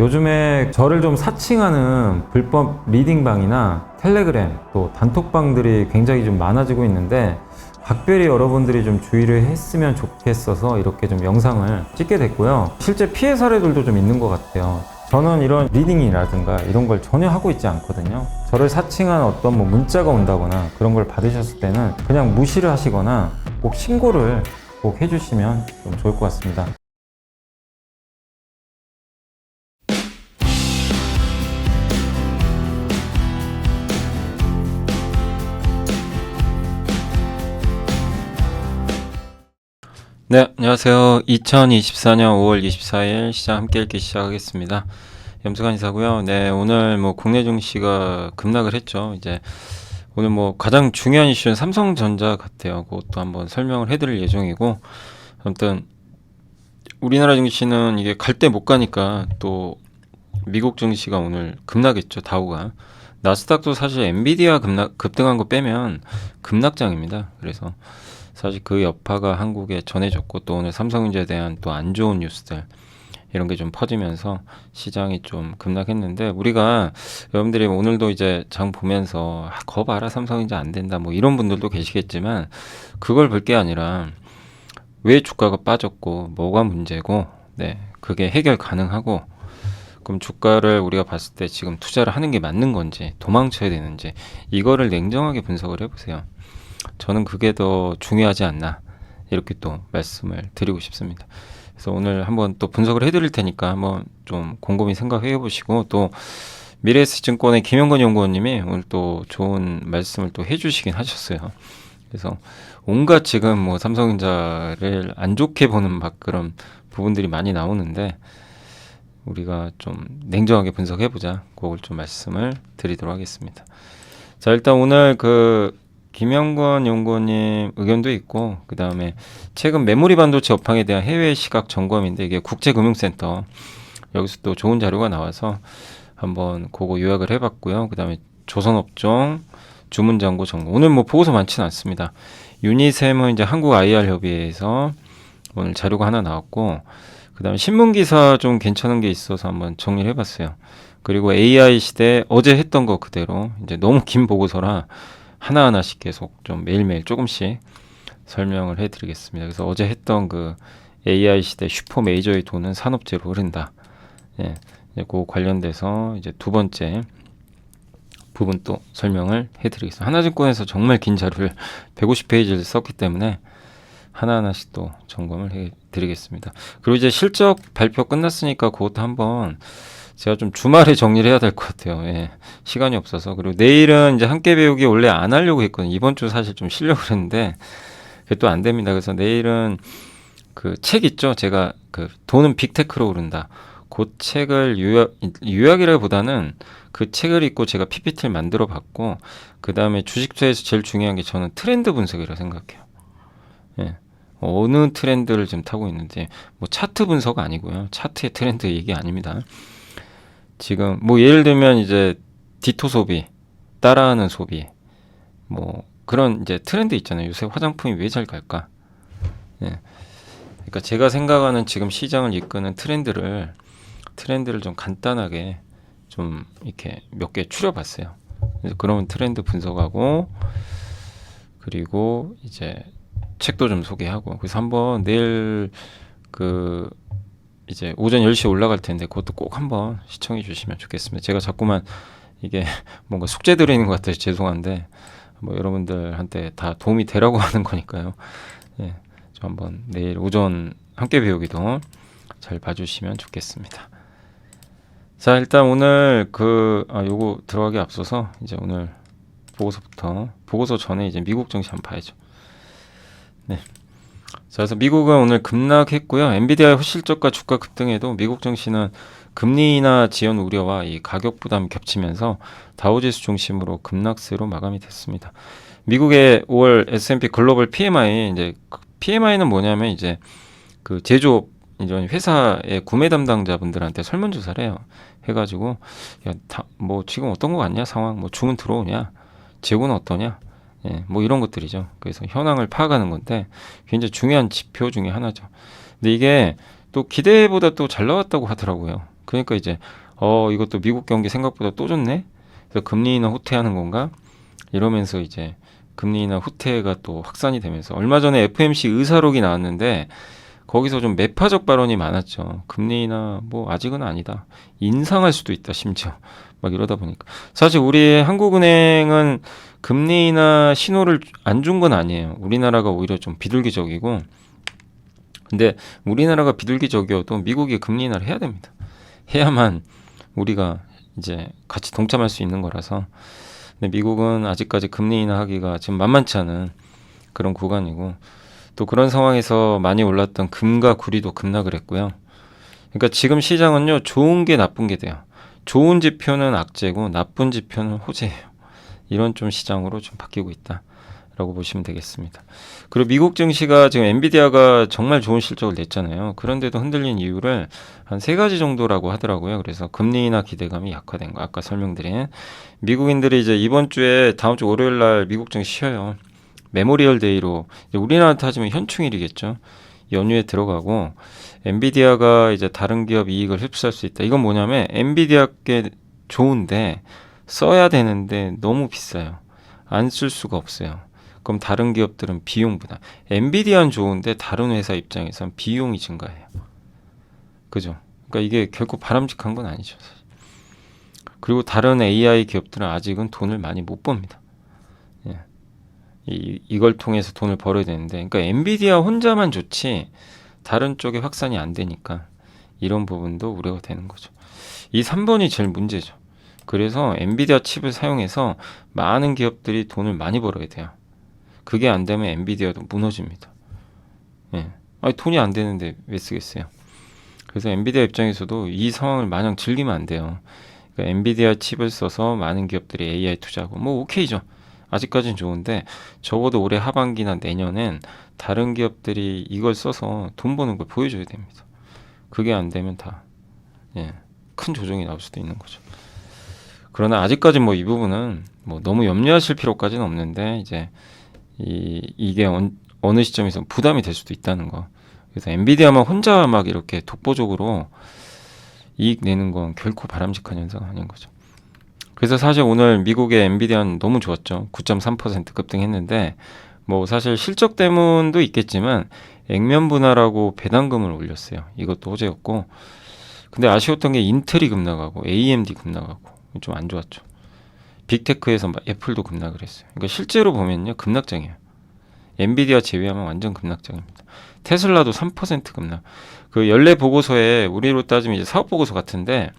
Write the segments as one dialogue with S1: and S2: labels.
S1: 요즘에 저를 좀 사칭하는 불법 리딩방이나 텔레그램 또 단톡방들이 굉장히 좀 많아지고 있는데 각별히 여러분들이 좀 주의를 했으면 좋겠어서 이렇게 좀 영상을 찍게 됐고요. 실제 피해 사례들도 좀 있는 것 같아요. 저는 이런 리딩이라든가 이런 걸 전혀 하고 있지 않거든요. 저를 사칭한 어떤 문자가 온다거나 그런 걸 받으셨을 때는 그냥 무시를 하시거나 꼭 신고를 꼭 해주시면 좀 좋을 것 같습니다.
S2: 네, 안녕하세요. 2024년 5월 24일 시장 함께 읽기 시작하겠습니다. 염승환 이사고요. 네, 오늘 국내 증시가 급락을 했죠. 이제 오늘 가장 중요한 이슈는 삼성전자 같아요. 그것도 한번 설명을 해드릴 예정이고, 아무튼 우리나라 증시는 이게 갈 때 못 가니까 또 미국 증시가 오늘 급락했죠. 다우가. 나스닥도 사실 엔비디아 급등한 거 빼면 급락장입니다. 그래서 사실 그 여파가 한국에 전해졌고 또 오늘 삼성전자에 대한 또 안 좋은 뉴스들 이런 게 좀 퍼지면서 시장이 좀 급락했는데 우리가 여러분들이 오늘도 이제 장 보면서 거 봐라 삼성전자 안 된다 이런 분들도 계시겠지만 그걸 볼 게 아니라 왜 주가가 빠졌고 뭐가 문제고 네 그게 해결 가능하고 그럼 주가를 우리가 봤을 때 지금 투자를 하는 게 맞는 건지 도망쳐야 되는지 이거를 냉정하게 분석을 해보세요. 저는 그게 더 중요하지 않나 이렇게 또 말씀을 드리고 싶습니다. 그래서 오늘 한번 또 분석을 해드릴 테니까 한번 좀 곰곰이 생각해 보시고 또 미래에셋증권의 김영건 연구원님이 오늘 또 좋은 말씀을 또 해주시긴 하셨어요. 그래서 온갖 지금 삼성전자를 안 좋게 보는 그런 부분들이 많이 나오는데 우리가 좀 냉정하게 분석해보자. 그걸 좀 말씀을 드리도록 하겠습니다. 자, 일단 오늘 김영건 연구원님 의견도 있고 그 다음에 최근 메모리 반도체 업황에 대한 해외 시각 점검인데 이게 국제금융센터 여기서 또 좋은 자료가 나와서 한번 그거 요약을 해봤고요. 그 다음에 조선업종 주문장고 점검 오늘 보고서 많지는 않습니다. 유니셈은 이제 한국 IR 협의회에서 오늘 자료가 하나 나왔고 그 다음에 신문기사 좀 괜찮은 게 있어서 한번 정리를 해봤어요. 그리고 AI 시대 어제 했던 거 그대로 이제 너무 긴 보고서라 하나하나씩 계속 좀 매일매일 조금씩 설명을 해드리겠습니다. 그래서 어제 했던 그 AI 시대 슈퍼 메이저의 돈은 산업재로 흐른다. 예, 그 관련돼서 이제 두 번째 부분 또 설명을 해드리겠습니다. 하나증권에서 정말 긴 자료를 150페이지를 썼기 때문에 하나하나씩 또 점검을 해드리겠습니다. 그리고 이제 실적 발표 끝났으니까 그것도 한번 제가 좀 주말에 정리를 해야 될 것 같아요. 예, 시간이 없어서. 그리고 내일은 이제 함께 배우기 원래 안 하려고 했거든요. 이번 주 사실 좀 쉬려고 했는데 그게 또 안 됩니다. 그래서 내일은 그 책 있죠. 제가 돈은 빅테크로 오른다. 그 책을 요약이라기보다는 그 책을 읽고 제가 PPT를 만들어 봤고 그 다음에 주식투자에서 제일 중요한 게 저는 트렌드 분석이라고 생각해요. 예. 어느 트렌드를 지금 타고 있는지 차트 분석 아니고요. 차트의 트렌드 얘기 아닙니다. 지금 예를 들면 이제 디토 소비, 따라하는 소비, 그런 이제 트렌드 있잖아요. 요새 화장품이 왜 잘 갈까? 예. 그러니까 제가 생각하는 지금 시장을 이끄는 트렌드를 좀 간단하게 좀 이렇게 몇 개 추려봤어요. 그러면 트렌드 분석하고 그리고 이제 책도 좀 소개하고 그래서 한번 내일 이제 오전 10시에 올라갈 텐데 그것도 꼭 한번 시청해 주시면 좋겠습니다. 제가 자꾸만 이게 뭔가 숙제 드리는 것 같아서 죄송한데 여러분들한테 다 도움이 되라고 하는 거니까요. 예, 좀 한번 내일 오전 함께 배우기도 잘 봐주시면 좋겠습니다. 자, 일단 오늘 요거 들어가기 앞서서 이제 오늘 보고서 전에 이제 미국 증시 한번 봐야죠. 네. 자, 그래서 미국은 오늘 급락했고요. 엔비디아의 실적과 주가 급등에도 미국 증시는 금리 인하 지연 우려와 이 가격 부담이 겹치면서 다우지수 중심으로 급락세로 마감이 됐습니다. 미국의 5월 S&P 글로벌 PMI 이제 PMI는 뭐냐면 이제 제조업 이런 회사의 구매 담당자분들한테 설문조사를 해요. 해가지고 야, 지금 어떤 거 같냐 상황 주문 들어오냐 재고는 어떠냐 예, 이런 것들이죠. 그래서 현황을 파악하는 건데 굉장히 중요한 지표 중에 하나죠. 근데 이게 또 기대보다 또 잘 나왔다고 하더라고요. 그러니까 이제 이것도 미국 경기 생각보다 또 좋네. 그래서 금리 인하 후퇴하는 건가? 이러면서 이제 금리 인하 후퇴가 또 확산이 되면서 얼마 전에 FMC 의사록이 나왔는데 거기서 좀 매파적 발언이 많았죠. 금리 인하 뭐 아직은 아니다. 인상할 수도 있다 심지어. 막 이러다 보니까 사실 우리 한국은행은 금리 인하 신호를 안 준 건 아니에요. 우리나라가 오히려 좀 비둘기적이고 근데 우리나라가 비둘기적이어도 미국이 금리 인하를 해야 됩니다. 해야만 우리가 이제 같이 동참할 수 있는 거라서 근데 미국은 아직까지 금리 인하하기가 지금 만만치 않은 그런 구간이고 또 그런 상황에서 많이 올랐던 금과 구리도 급락을 했고요. 그러니까 지금 시장은요 좋은 게 나쁜 게 돼요. 좋은 지표는 악재고 나쁜 지표는 호재예요. 이런 좀 시장으로 좀 바뀌고 있다라고 보시면 되겠습니다. 그리고 미국 증시가 지금 엔비디아가 정말 좋은 실적을 냈잖아요. 그런데도 흔들린 이유를 한 3가지 정도라고 하더라고요. 그래서 금리 인하 기대감이 약화된 거. 아까 설명드린 미국인들이 이제 이번 주에 다음 주 월요일 날 미국 증시 쉬어요. 메모리얼 데이로 우리나라 따지면 현충일이겠죠. 연휴에 들어가고 엔비디아가 이제 다른 기업 이익을 흡수할 수 있다. 이건 뭐냐면 엔비디아께 좋은데 써야 되는데 너무 비싸요. 안 쓸 수가 없어요. 그럼 다른 기업들은 비용 부담. 엔비디아는 좋은데 다른 회사 입장에서는 비용이 증가해요. 그죠? 그러니까 이게 결코 바람직한 건 아니죠. 사실. 그리고 다른 AI 기업들은 아직은 돈을 많이 못 법니다. 예. 이걸 통해서 돈을 벌어야 되는데, 그러니까 엔비디아 혼자만 좋지 다른 쪽에 확산이 안 되니까 이런 부분도 우려가 되는 거죠. 이 3번이 제일 문제죠. 그래서 엔비디아 칩을 사용해서 많은 기업들이 돈을 많이 벌어야 돼요. 그게 안 되면 엔비디아도 무너집니다. 예. 아니, 돈이 안 되는데 왜 쓰겠어요? 그래서 엔비디아 입장에서도 이 상황을 마냥 즐기면 안 돼요. 그러니까 엔비디아 칩을 써서 많은 기업들이 AI 투자하고 뭐 오케이죠. 아직까지는 좋은데 적어도 올해 하반기나 내년엔 다른 기업들이 이걸 써서 돈 버는 걸 보여줘야 됩니다. 그게 안 되면 다 큰 조정이 나올 수도 있는 거죠. 그러나 아직까지 뭐 이 부분은 뭐 너무 염려하실 필요까지는 없는데 이제 이게 어느 시점에서 부담이 될 수도 있다는 거. 그래서 엔비디아만 혼자 막 이렇게 독보적으로 이익 내는 건 결코 바람직한 현상은 아닌 거죠. 그래서 사실 오늘 미국의 엔비디아는 너무 좋았죠. 9.3% 급등했는데 뭐 사실 실적 때문도 있겠지만 액면 분할하고 배당금을 올렸어요. 이것도 호재였고 근데 아쉬웠던 게 인텔이 급락하고 AMD 급락하고 좀 안 좋았죠. 빅테크에서 애플도 급락을 했어요. 그러니까 실제로 보면요 급락장이에요. 엔비디아 제외하면 완전 급락장입니다. 테슬라도 3% 급락. 그 연례 보고서에 우리로 따지면 이제 사업 보고서 같은데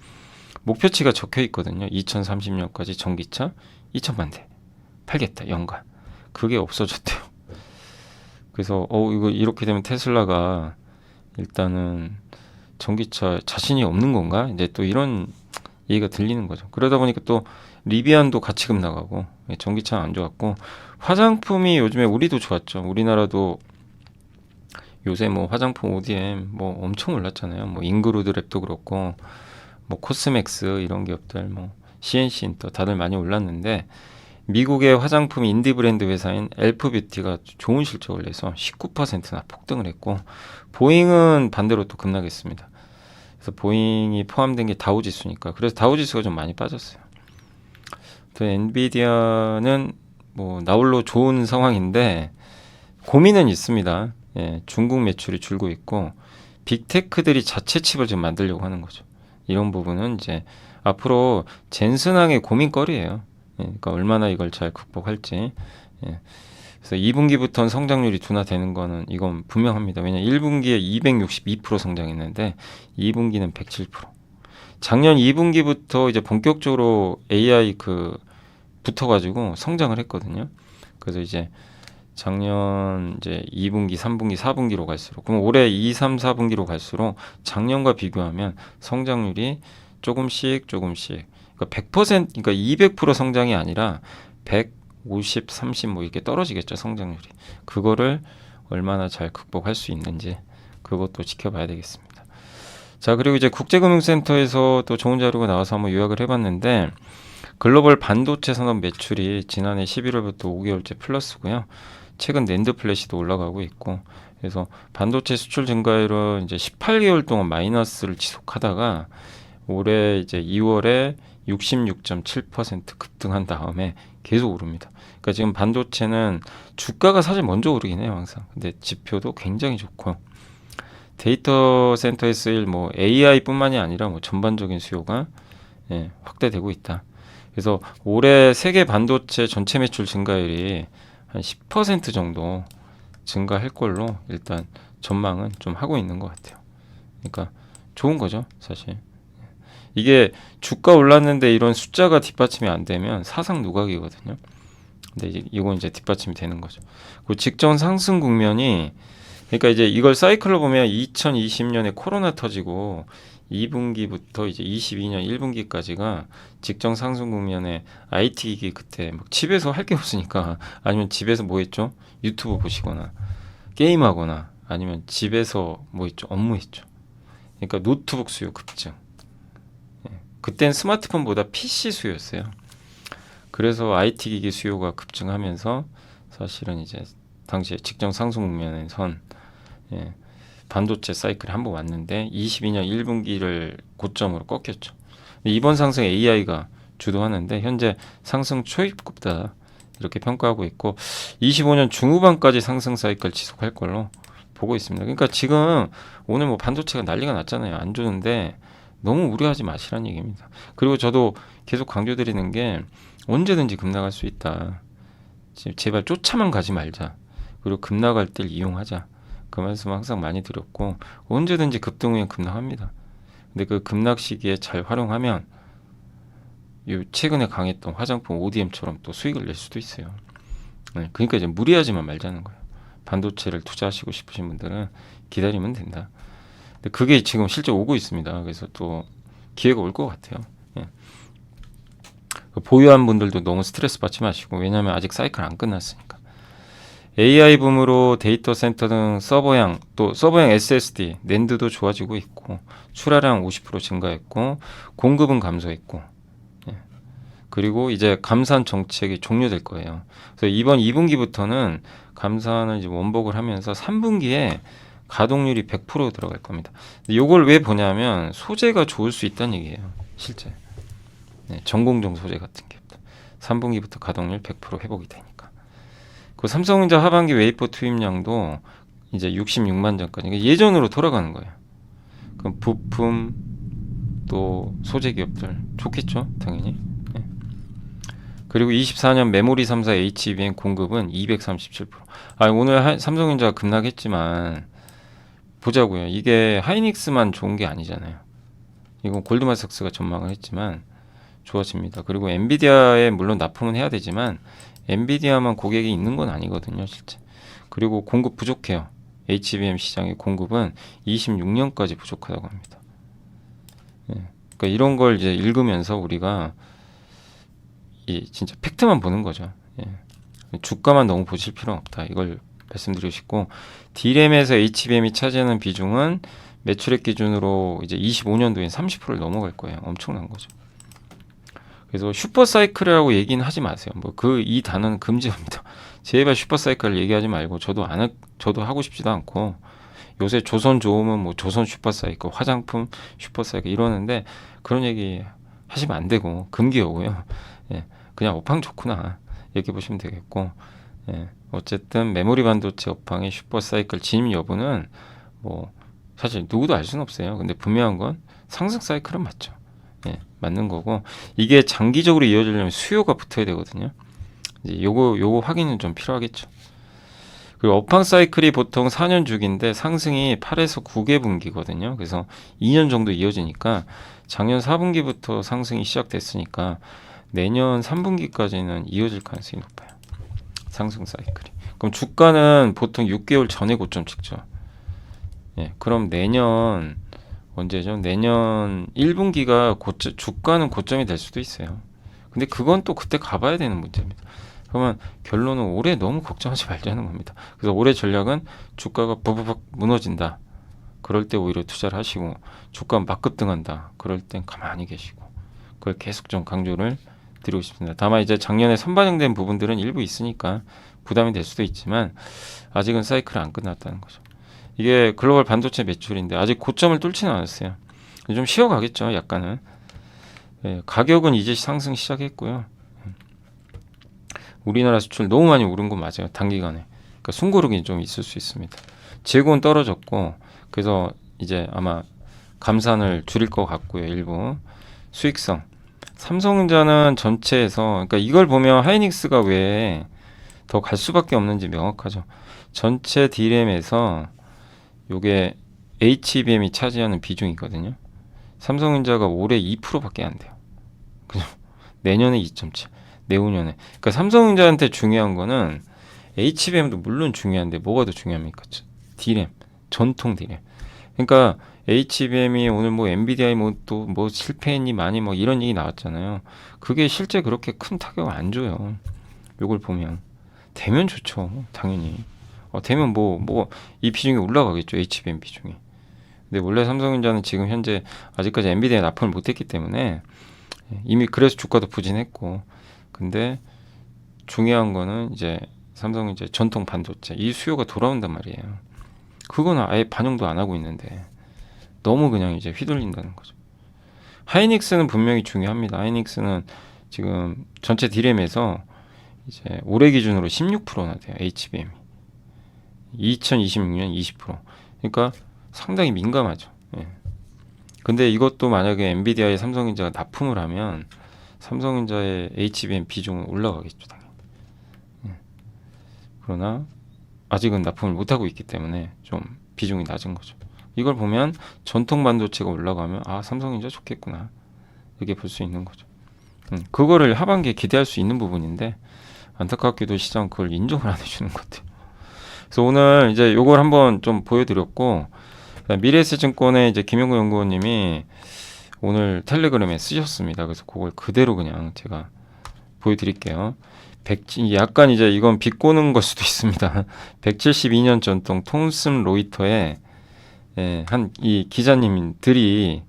S2: 목표치가 적혀 있거든요. 2030년까지 전기차 2천만 대 팔겠다 연간. 그게 없어졌대요. 그래서 이거 이렇게 되면 테슬라가 일단은 전기차 자신이 없는 건가? 이제 또 이런 얘기가 들리는 거죠. 그러다 보니까 또 리비안도 같이 급락하고 전기차는 안 좋았고 화장품이 요즘에 우리도 좋았죠. 우리나라도 요새 뭐 화장품 ODM 뭐 엄청 올랐잖아요. 뭐 잉그루드 랩도 그렇고 뭐 코스맥스 이런 기업들 뭐 CNC 인터 다들 많이 올랐는데 미국의 화장품 인디 브랜드 회사인 엘프뷰티가 좋은 실적을 내서 19%나 폭등을 했고 보잉은 반대로 또 급락했습니다. 그래서 보잉이 포함된 게 다우지수니까 그래서 다우지수가 좀 많이 빠졌어요. 또 엔비디아는 뭐 나홀로 좋은 상황인데 고민은 있습니다. 중국 매출이 줄고 있고 빅테크들이 자체 칩을 좀 만들려고 하는 거죠. 이런 부분은 이제 앞으로 젠슨항의 고민거리예요. 그러니까 얼마나 이걸 잘 극복할지. 그래서 2분기부터는 성장률이 둔화되는 거는 이건 분명합니다. 왜냐 1분기에 262% 성장했는데 2분기는 107%. 작년 2분기부터 이제 본격적으로 AI 붙어가지고 성장을 했거든요. 그래서 이제 작년 이제 2분기, 3분기, 4분기로 갈수록 그럼 올해 2, 3, 4분기로 갈수록 작년과 비교하면 성장률이 조금씩 그러니까 100% 그러니까 200% 성장이 아니라 150, 30 뭐 이렇게 떨어지겠죠, 성장률이. 그거를 얼마나 잘 극복할 수 있는지 그것도 지켜봐야 되겠습니다. 자, 그리고 이제 국제금융센터에서 또 좋은 자료가 나와서 한번 요약을 해봤는데 글로벌 반도체 산업 매출이 지난해 11월부터 5개월째 플러스고요. 최근 낸드 플래시도 올라가고 있고 그래서 반도체 수출 증가율은 이제 18개월 동안 마이너스를 지속하다가 올해 이제 2월에 66.7% 급등한 다음에 계속 오릅니다. 그러니까 지금 반도체는 주가가 사실 먼저 오르긴 해요, 항상. 근데 지표도 굉장히 좋고 데이터 센터에 쓰일 뭐 AI뿐만이 아니라 뭐 전반적인 수요가 확대되고 있다. 그래서 올해 세계 반도체 전체 매출 증가율이 한 10% 정도 증가할 걸로 일단 전망은 좀 하고 있는 것 같아요. 그러니까 좋은 거죠, 사실. 이게 주가 올랐는데 이런 숫자가 뒷받침이 안 되면 사상 누각이거든요. 근데 이건 이제 뒷받침이 되는 거죠. 그 직전 상승 국면이 그러니까 이제 이걸 사이클로 보면 2020년에 코로나 터지고 2분기부터 이제 22년 1분기까지가 직전 상승 국면에 IT 기기 그때 막 집에서 할 게 없으니까 아니면 집에서 뭐 했죠? 유튜브 보시거나 게임하거나 아니면 집에서 뭐 했죠? 업무했죠. 그러니까 노트북 수요 급증. 그땐 스마트폰보다 PC 수요였어요. 그래서 IT 기기 수요가 급증하면서 사실은 이제 당시에 직전 상승 국면에선 반도체 사이클이 한번 왔는데 22년 1분기를 고점으로 꺾였죠. 이번 상승 AI가 주도하는데 현재 상승 초입국다 이렇게 평가하고 있고 25년 중후반까지 상승 사이클 지속할 걸로 보고 있습니다. 그러니까 지금 오늘 뭐 반도체가 난리가 났잖아요. 안 좋은데 너무 우려하지 마시라는 얘기입니다. 그리고 저도 계속 강조드리는 게 언제든지 급락할 수 있다. 제발 쫓아만 가지 말자. 그리고 급락할 때를 이용하자. 그 말씀 항상 많이 드렸고 언제든지 급등 후엔 급락합니다. 근데 그 급락 시기에 잘 활용하면 최근에 강했던 화장품 ODM처럼 또 수익을 낼 수도 있어요. 그러니까 이제 무리하지만 말자는 거예요. 반도체를 투자하시고 싶으신 분들은 기다리면 된다. 근데 그게 지금 실제 오고 있습니다. 그래서 또 기회가 올 것 같아요. 보유한 분들도 너무 스트레스 받지 마시고 왜냐하면 아직 사이클 안 끝났으니까. AI 붐으로 데이터 센터 등 서버형 또 서버형 SSD, 낸드도 좋아지고 있고 출하량 50% 증가했고 공급은 감소했고 그리고 이제 감산 정책이 종료될 거예요. 그래서 이번 2분기부터는 감산을 이제 원복을 하면서 3분기에 가동률이 100% 들어갈 겁니다. 이걸 왜 보냐면 소재가 좋을 수 있다는 얘기예요. 실제 전공정 소재 같은 게 3분기부터 가동률 100% 회복이 되니까. 그 삼성전자 하반기 웨이퍼 투입량도 이제 66만 전까지 예전으로 돌아가는 거예요. 그럼 부품 또 소재 기업들 좋겠죠, 당연히. 그리고 24년 메모리 3사 HBM 공급은 237%. 오늘 삼성전자가 급락했지만 보자고요. 이게 하이닉스만 좋은 게 아니잖아요. 이건 골드만삭스가 전망을 했지만 좋아집니다. 그리고 엔비디아에 물론 납품은 해야 되지만 엔비디아만 고객이 있는 건 아니거든요, 실제. 그리고 공급 부족해요. HBM 시장의 공급은 26년까지 부족하다고 합니다. 그러니까 이런 걸 이제 읽으면서 우리가 진짜 팩트만 보는 거죠. 주가만 너무 보실 필요는 없다. 이걸 말씀드리고 싶고 D램에서 HBM이 차지하는 비중은 매출액 기준으로 이제 25년도엔 30%를 넘어갈 거예요. 엄청난 거죠. 그래서 슈퍼사이클이라고 얘기는 하지 마세요. 뭐 이 단어는 금지합니다. 제발 슈퍼사이클을 얘기하지 말고 저도 하고 싶지도 않고 요새 조선 좋으면 뭐 조선 슈퍼사이클, 화장품 슈퍼사이클 이러는데 그런 얘기 하시면 안 되고 금기어고요. 그냥 업황 좋구나 이렇게 보시면 되겠고 어쨌든 메모리 반도체 업황의 슈퍼사이클 진입 여부는 뭐 사실 누구도 알 수는 없어요. 근데 분명한 건 상승 사이클은 맞죠. 맞는 거고 이게 장기적으로 이어지려면 수요가 붙어야 되거든요. 이제 요거 확인은 좀 필요하겠죠. 그리고 업황 사이클이 보통 4년 주기인데 상승이 8에서 9개 분기거든요. 그래서 2년 정도 이어지니까 작년 4분기부터 상승이 시작됐으니까 내년 3분기까지는 이어질 가능성이 높아요. 상승 사이클이. 그럼 주가는 보통 6개월 전에 고점 찍죠. 그럼 내년 언제죠? 내년 1분기가 주가는 고점이 될 수도 있어요. 근데 그건 또 그때 가봐야 되는 문제입니다. 그러면 결론은 올해 너무 걱정하지 말자는 겁니다. 그래서 올해 전략은 주가가 부부박 무너진다. 그럴 때 오히려 투자를 하시고 주가 막 급등한다. 그럴 땐 가만히 계시고 그걸 계속 좀 강조를 드리고 싶습니다. 다만 이제 작년에 선반영된 부분들은 일부 있으니까 부담이 될 수도 있지만 아직은 사이클이 안 끝났다는 거죠. 이게 글로벌 반도체 매출인데 아직 고점을 뚫지는 않았어요. 좀 쉬어가겠죠, 약간은. 예, 가격은 이제 상승 시작했고요. 우리나라 수출 너무 많이 오른 건 맞아요, 단기간에. 그러니까 숨고르기 좀 있을 수 있습니다. 재고는 떨어졌고, 그래서 이제 아마 감산을 줄일 것 같고요, 일부. 수익성. 삼성전자는 전체에서, 그러니까 이걸 보면 하이닉스가 왜 더 갈 수밖에 없는지 명확하죠. 전체 D램에서 요게 HBM이 차지하는 비중이거든요. 삼성전자가 올해 2%밖에 안 돼요. 그죠? 내년에 2.7, 내후년에. 그러니까 삼성전자한테 중요한 거는 HBM도 물론 중요한데 뭐가 더 중요합니까? D램, 전통 D램. 그러니까 HBM이 오늘 뭐 엔비디아에 뭐 또 뭐 실패했니 많이 뭐 이런 얘기 나왔잖아요. 그게 실제 그렇게 큰 타격을 안 줘요. 요걸 보면 되면 좋죠, 당연히. 되면 뭐 이 비중이 올라가겠죠, HBM 비중이. 근데 원래 삼성전자는 지금 현재 아직까지 엔비디아에 납품을 못했기 때문에 이미 그래서 주가도 부진했고, 근데 중요한 거는 이제 삼성 이제 전통 반도체 이 수요가 돌아온단 말이에요. 그거는 아예 반영도 안 하고 있는데 너무 그냥 이제 휘둘린다는 거죠. 하이닉스는 분명히 중요합니다. 하이닉스는 지금 전체 D램에서 이제 올해 기준으로 16%나 돼요. HBM이 2026년 20%. 그러니까 상당히 민감하죠. 예. 근데 이것도 만약에 엔비디아에 삼성전자가 납품을 하면 삼성전자의 HBM 비중은 올라가겠죠, 당연히. 예. 그러나 아직은 납품을 못하고 있기 때문에 좀 비중이 낮은 거죠. 이걸 보면 전통 반도체가 올라가면 삼성전자 좋겠구나, 이렇게 볼 수 있는 거죠. 그거를 하반기에 기대할 수 있는 부분인데 안타깝게도 시장 그걸 인정을 안 해주는 것 같아요. 그래서 오늘 이제 요걸 한번 좀 보여드렸고, 미래에셋증권의 이제 김영구 연구원님이 오늘 텔레그램에 쓰셨습니다. 그래서 그걸 그대로 그냥 제가 보여드릴게요. 약간 이제 이건 비꼬는 걸 수도 있습니다. 172년 전통 톰슨 로이터의 한 이 기자님들이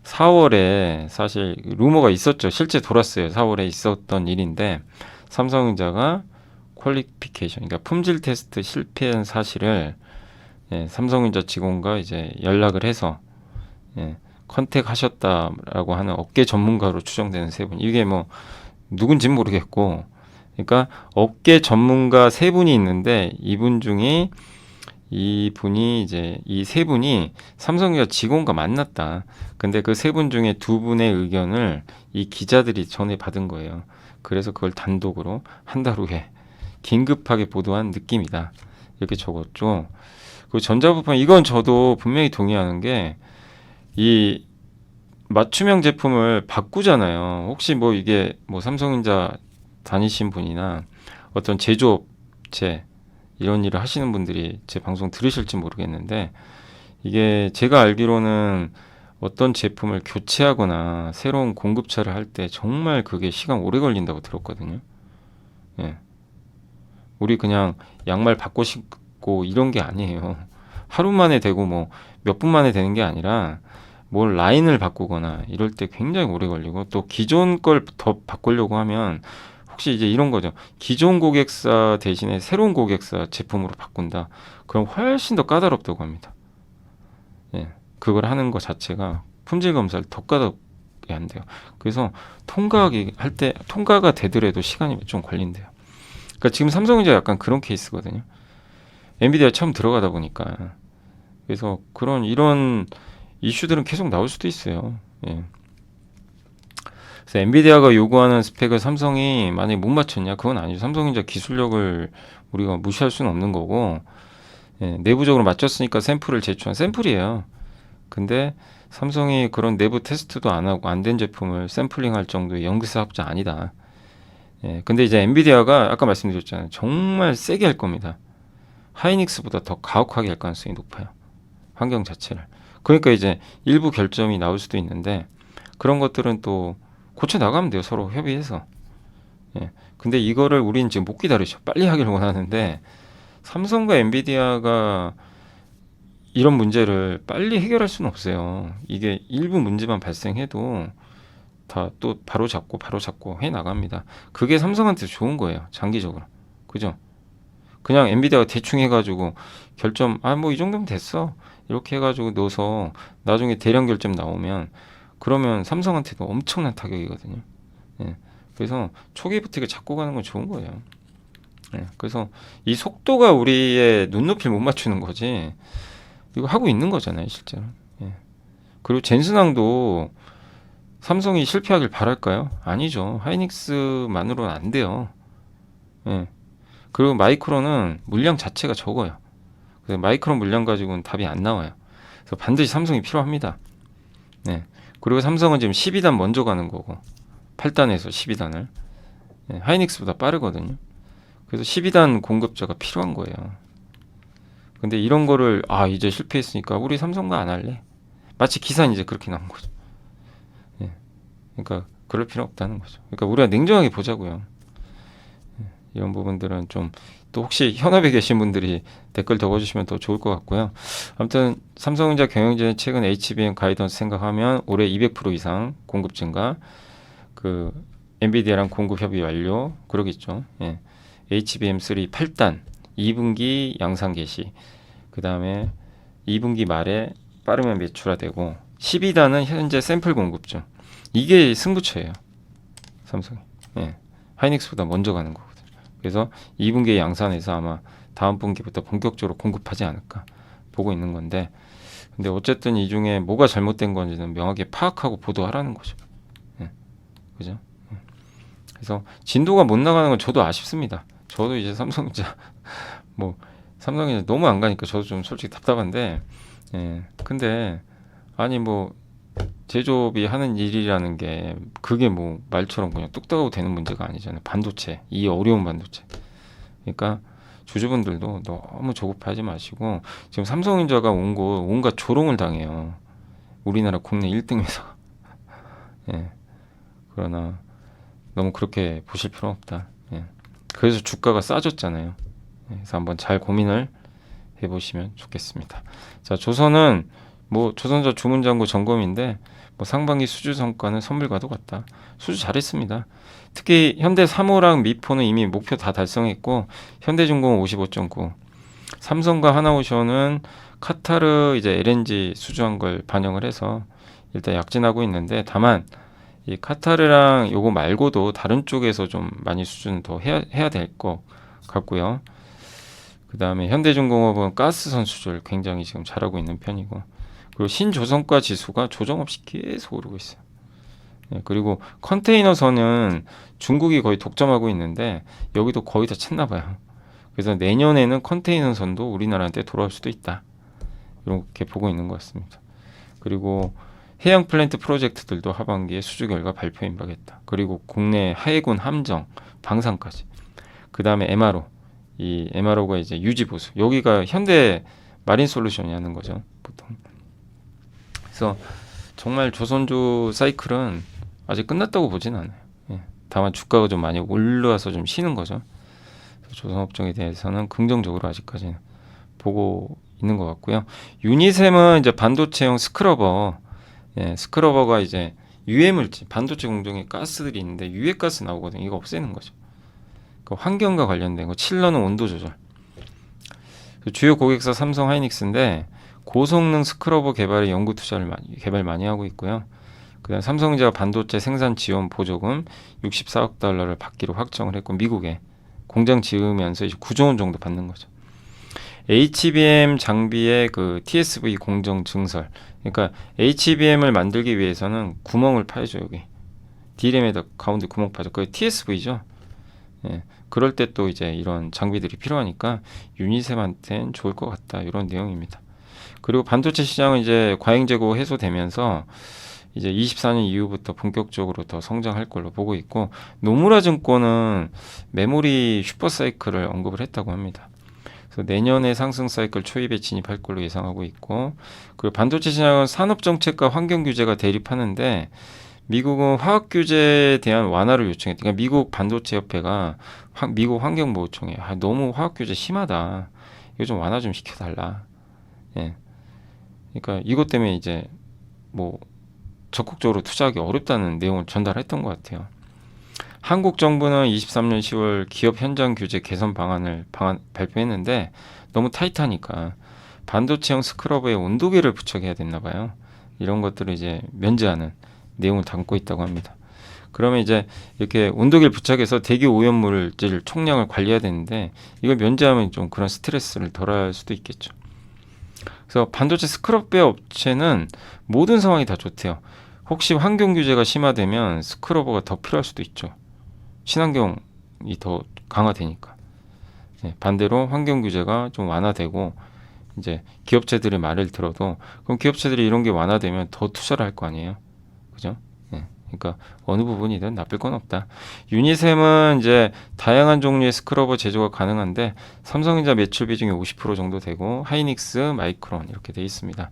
S2: 4월에 사실 루머가 있었죠. 실제 돌았어요. 4월에 있었던 일인데 삼성전자가 퀄리피케이션, 그러니까 품질 테스트 실패한 사실을 삼성전자 직원과 이제 연락을 해서 컨택하셨다라고 하는 업계 전문가로 추정되는 세 분. 이게 뭐 누군지는 모르겠고, 그러니까 업계 전문가 세 분이 있는데 이분이 이제 이 세 분이 삼성전자 직원과 만났다. 근데 그 세 분 중에 두 분의 의견을 이 기자들이 전해 받은 거예요. 그래서 그걸 단독으로 한 달 후에 긴급하게 보도한 느낌이다, 이렇게 적었죠. 그 전자부품, 이건 저도 분명히 동의하는 게, 이 맞춤형 제품을 바꾸잖아요. 혹시 뭐 이게 뭐 삼성전자 다니신 분이나 어떤 제조업체 이런 일을 하시는 분들이 제 방송 들으실지 모르겠는데, 이게 제가 알기로는 어떤 제품을 교체하거나 새로운 공급차를 할 때 정말 그게 시간 오래 걸린다고 들었거든요. 예. 우리 그냥 양말 바꿔 신고 이런 게 아니에요. 하루 만에 되고 뭐 몇 분 만에 되는 게 아니라 뭘 라인을 바꾸거나 이럴 때 굉장히 오래 걸리고, 또 기존 걸 더 바꾸려고 하면 혹시 이제 이런 거죠. 기존 고객사 대신에 새로운 고객사 제품으로 바꾼다. 그럼 훨씬 더 까다롭다고 합니다. 예. 그걸 하는 것 자체가 품질 검사를 더 까다롭게 한대요. 그래서 통과가 되더라도 시간이 좀 걸린대요. 그러니까 지금 삼성전자 약간 그런 케이스거든요. 엔비디아 처음 들어가다 보니까. 그래서 이런 이슈들은 계속 나올 수도 있어요. 예. 그래서 엔비디아가 요구하는 스펙을 삼성이 만약에 못 맞췄냐? 그건 아니죠. 삼성전자 기술력을 우리가 무시할 수는 없는 거고, 내부적으로 맞췄으니까 샘플을 제출한 샘플이에요. 근데 삼성이 그런 내부 테스트도 안 하고 안 된 제품을 샘플링할 정도의 연구사업자 아니다. 근데 이제 엔비디아가 아까 말씀드렸잖아요. 정말 세게 할 겁니다. 하이닉스보다 더 가혹하게 할 가능성이 높아요. 환경 자체를. 그러니까 이제 일부 결점이 나올 수도 있는데, 그런 것들은 또 고쳐 나가면 돼요. 서로 협의해서. 근데 이거를 우리는 지금 못 기다리죠. 빨리 하기를 원하는데, 삼성과 엔비디아가 이런 문제를 빨리 해결할 수는 없어요. 이게 일부 문제만 발생해도 다 또 바로 잡고 해 나갑니다. 그게 삼성한테 좋은 거예요, 장기적으로. 그죠? 그냥 엔비디아가 대충 해가지고 결점 뭐 이 정도면 됐어 이렇게 해가지고 넣어서 나중에 대량 결점 나오면 그러면 삼성한테도 엄청난 타격이거든요. 예. 그래서 초기부터 이거 잡고 가는 건 좋은 거예요. 예. 그래서 이 속도가 우리의 눈높이를 못 맞추는 거지 이거 하고 있는 거잖아요 실제로. 예. 그리고 젠슨항도 삼성이 실패하길 바랄까요? 아니죠. 하이닉스만으로는 안 돼요. 예. 그리고 마이크론은 물량 자체가 적어요. 그래서 마이크론 물량 가지고는 답이 안 나와요. 그래서 반드시 삼성이 필요합니다. 네. 그리고 삼성은 지금 12단 먼저 가는 거고 8단에서 12단을 하이닉스보다 빠르거든요. 그래서 12단 공급자가 필요한 거예요. 근데 이런 거를 이제 실패했으니까 우리 삼성과 안 할래. 마치 기사는 이제 그렇게 나온 거죠. 예. 그러니까 그럴 필요 없다는 거죠. 그러니까 우리가 냉정하게 보자고요. 이런 부분들은 좀 또 혹시 현업에 계신 분들이 댓글 적어주시면 더 좋을 것 같고요. 아무튼 삼성전자 경영진의 최근 HBM 가이던스 생각하면 올해 200% 이상 공급 증가, 그 엔비디아랑 공급 협의 완료 그러겠죠. 예. HBM3 8단 2분기 양산 개시, 그 다음에 2분기 말에 빠르면 매출화되고 12단은 현재 샘플 공급 중. 이게 승부처예요. 삼성이. 예. 하이닉스보다 먼저 가는 거거든요. 그래서 2분기에 양산해서 아마 다음 분기부터 본격적으로 공급하지 않을까 보고 있는 건데, 근데 어쨌든 이 중에 뭐가 잘못된 건지는 명확히 파악하고 보도하라는 거죠. 예. 그죠? 그래서 진도가 못 나가는 건 저도 아쉽습니다. 저도 이제 삼성전자 삼성전자 너무 안 가니까 저도 좀 솔직히 답답한데, 예. 근데 아니 제조업이 하는 일이라는 게 그게 말처럼 그냥 뚝딱하고 되는 문제가 아니잖아요. 반도체, 이 어려운 반도체. 그러니까 주주분들도 너무 조급하지 마시고, 지금 삼성전자가 온갖 조롱을 당해요. 우리나라 국내 1등 회사가. 예. 그러나 너무 그렇게 보실 필요 없다. 예. 그래서 주가가 싸졌잖아요. 예. 그래서 한번 잘 고민을 해보시면 좋겠습니다. 자, 조선은 조선자 주문장고 점검인데 상반기 수주 성과는 선물과도 같다. 수주 잘했습니다. 특히 현대 3호랑 미포는 이미 목표 다 달성했고, 현대중공업 55.9, 삼성과 하나오션은 카타르 이제 LNG 수주한 걸 반영을 해서 일단 약진하고 있는데, 다만 이 카타르랑 요거 말고도 다른 쪽에서 좀 많이 수주는 더 해야 될 것 같고요. 그 다음에 현대중공업은 가스선 수주를 굉장히 지금 잘하고 있는 편이고, 그리고 신조선가 지수가 조정 없이 계속 오르고 있어요. 예, 그리고 컨테이너선은 중국이 거의 독점하고 있는데 여기도 거의 다 찼나 봐요. 그래서 내년에는 컨테이너선도 우리나라한테 돌아올 수도 있다. 이렇게 보고 있는 것 같습니다. 그리고 해양 플랜트 프로젝트들도 하반기에 수주 결과 발표 임박했다. 그리고 국내 해군 함정, 방산까지. 그 다음에 MRO. 이 MRO가 이제 유지 보수. 여기가 현대 마린 솔루션이 하는 거죠, 보통. 그래서 정말 조선주 사이클은 아직 끝났다고 보진 않아요. 예. 다만 주가가 좀 많이 올라와서 좀 쉬는 거죠. 조선업종에 대해서는 긍정적으로 아직까지는 보고 있는 것 같고요. 유니셈은 이제 반도체용 스크러버, 스크러버가 이제 유해물질, 반도체 공정에 가스들이 있는데 유해가스 나오거든요. 이거 없애는 거죠. 그 환경과 관련된 거, 칠러는 온도 조절. 주요 고객사 삼성 하이닉스인데 고성능 스크러버 개발에 연구 투자를 개발 많이 하고 있고요. 그다음 삼성전자 반도체 생산 지원 보조금 64억 달러를 받기로 확정을 했고, 미국에 공장 지으면서 이제 9조 원 정도 받는 거죠. HBM 장비의 그 TSV 공정 증설. 그러니까 HBM을 만들기 위해서는 구멍을 파야죠. 여기 D램에다 가운데 구멍 파죠. 그게 TSV죠. 예. 그럴 때 또 이제 이런 장비들이 필요하니까 유니셈한테는 좋을 것 같다. 이런 내용입니다. 그리고 반도체 시장은 이제 과잉 재고 해소되면서 이제 24년 이후부터 본격적으로 더 성장할 걸로 보고 있고, 노무라 증권은 메모리 슈퍼 사이클을 언급을 했다고 합니다. 그래서 내년에 상승 사이클 초입에 진입할 걸로 예상하고 있고, 그리고 반도체 시장은 산업 정책과 환경 규제가 대립하는데 미국은 화학 규제에 대한 완화를 요청했다. 그러니까 미국 반도체 협회가 미국 환경보호청에 너무 화학 규제 심하다. 이거 좀 완화 좀 시켜달라. 예. 그러니까 이것 때문에 이제 적극적으로 투자하기 어렵다는 내용을 전달했던 것 같아요. 한국 정부는 23년 10월 기업 현장 규제 개선 방안 발표했는데 너무 타이트하니까 반도체형 스크러버에 온도계를 부착해야 됐나 봐요. 이런 것들을 이제 면제하는 내용을 담고 있다고 합니다. 그러면 이제 이렇게 온도계를 부착해서 대기 오염물질 총량을 관리해야 되는데 이걸 면제하면 좀 그런 스트레스를 덜할 수도 있겠죠. 그래서 반도체 스크럽웨어 업체는 모든 상황이 다 좋대요. 혹시 환경 규제가 심화되면 스크러버가 더 필요할 수도 있죠. 친환경이 더 강화되니까. 네, 반대로 환경 규제가 좀 완화되고 이제 기업체들의 말을 들어도 그럼 기업체들이 이런 게 완화되면 더 투자를 할 거 아니에요. 그죠? 네, 그러니까 어느 부분이든 나쁠 건 없다. 유니셈은 이제 다양한 종류의 스크러버 제조가 가능한데 삼성전자 매출 비중이 50% 정도 되고 하이닉스, 마이크론 이렇게 돼 있습니다.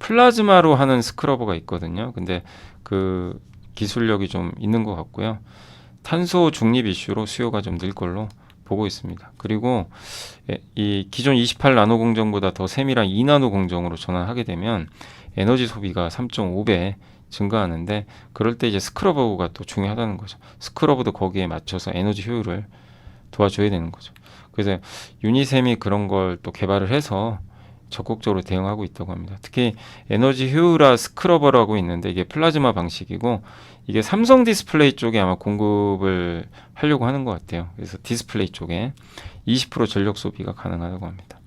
S2: 플라즈마로 하는 스크러버가 있거든요. 근데 그 기술력이 좀 있는 것 같고요. 탄소 중립 이슈로 수요가 좀 늘 걸로 보고 있습니다. 그리고 이 기존 28나노 공정보다 더 세밀한 2나노 공정으로 전환하게 되면 에너지 소비가 3.5배 증가하는데 그럴 때 이제 스크러버가 또 중요하다는 거죠. 스크러버도 거기에 맞춰서 에너지 효율을 도와줘야 되는 거죠. 그래서 유니셈이 그런 걸 또 개발을 해서 적극적으로 대응하고 있다고 합니다. 특히 에너지 효율화 스크러버라고 있는데 이게 플라즈마 방식이고 이게 삼성 디스플레이 쪽에 아마 공급을 하려고 하는 것 같아요. 그래서 디스플레이 쪽에 20% 전력 소비가 가능하다고 합니다.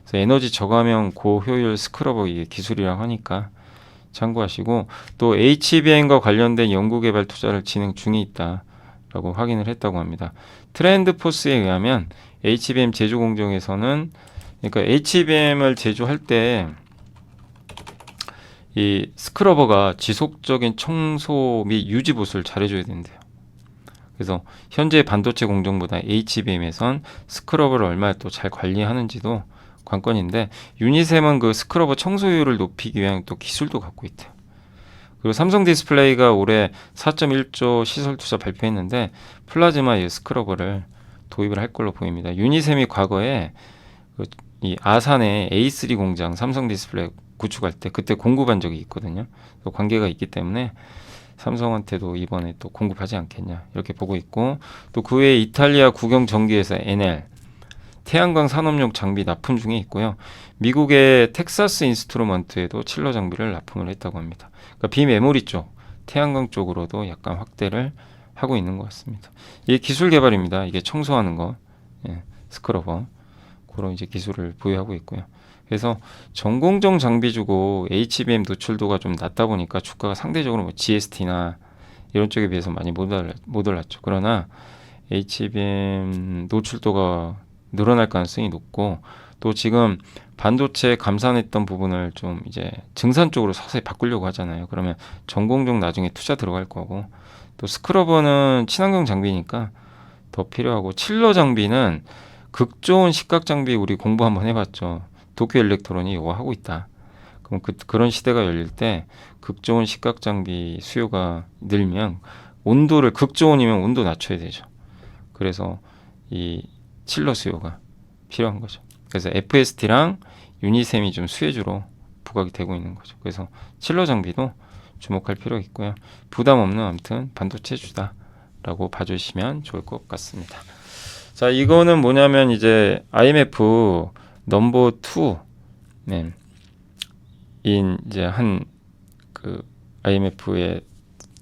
S2: 그래서 에너지 저감형 고효율 스크러버 이게 기술이라고 하니까 참고하시고 또 HBM과 관련된 연구개발 투자를 진행 중에 있다라고 확인을 했다고 합니다. 트렌드포스에 의하면 HBM 제조 공정에서는 그러니까 HBM을 제조할 때 이 스크러버가 지속적인 청소 및 유지 보수를 잘해줘야 된대요. 그래서 현재 반도체 공정보다 HBM에선 스크러버를 얼마나 또 잘 관리하는지도 관건인데 유니셈은 그 스크러버 청소율을 높이기 위한 또 기술도 갖고 있대요. 그리고 삼성 디스플레이가 올해 4.1조 시설 투자 발표했는데 플라즈마 스크러버를 도입을 할 걸로 보입니다. 유니셈이 과거에 이 아산의 A3 공장 삼성 디스플레이 구축할 때 그때 공급한 적이 있거든요. 관계가 있기 때문에 삼성한테도 이번에 또 공급하지 않겠냐 이렇게 보고 있고 또 그 외에 이탈리아 국영 전기회사 NL 태양광 산업용 장비 납품 중에 있고요. 미국의 텍사스 인스트루먼트에도 칠러 장비를 납품을 했다고 합니다. 그러니까 비메모리 쪽, 태양광 쪽으로도 약간 확대를 하고 있는 것 같습니다. 이게 기술 개발입니다. 이게 청소하는 거, 스크러버 그런 이제 기술을 보유하고 있고요. 그래서 전공정 장비 주고 HBM 노출도가 좀 낮다 보니까 주가가 상대적으로 뭐 GST나 이런 쪽에 비해서 많이 못 올랐죠. 그러나 HBM 노출도가 늘어날 가능성이 높고 또 지금 반도체 감산했던 부분을 좀 이제 증산 쪽으로 서서히 바꾸려고 하잖아요. 그러면 전공정 나중에 투자 들어갈 거고 또 스크러버는 친환경 장비니까 더 필요하고 칠러 장비는 극 좋은 시각 장비 우리 공부 한번 해봤죠. 도쿄 일렉트론이 이거 하고 있다. 그럼 그런 시대가 열릴 때 극 좋은 시각 장비 수요가 늘면 온도를 극 좋은이면 온도 낮춰야 되죠. 그래서 이 칠러 수요가 필요한 거죠. 그래서 FST랑 유니셈이 좀 수혜주로 부각이 되고 있는 거죠. 그래서 칠러 장비도 주목할 필요가 있고요. 부담 없는 아무튼 반도체주다라고 봐주시면 좋을 것 같습니다. 자, 이거는 뭐냐면 이제 IMF 넘버 2 인 이제 한 그 IMF에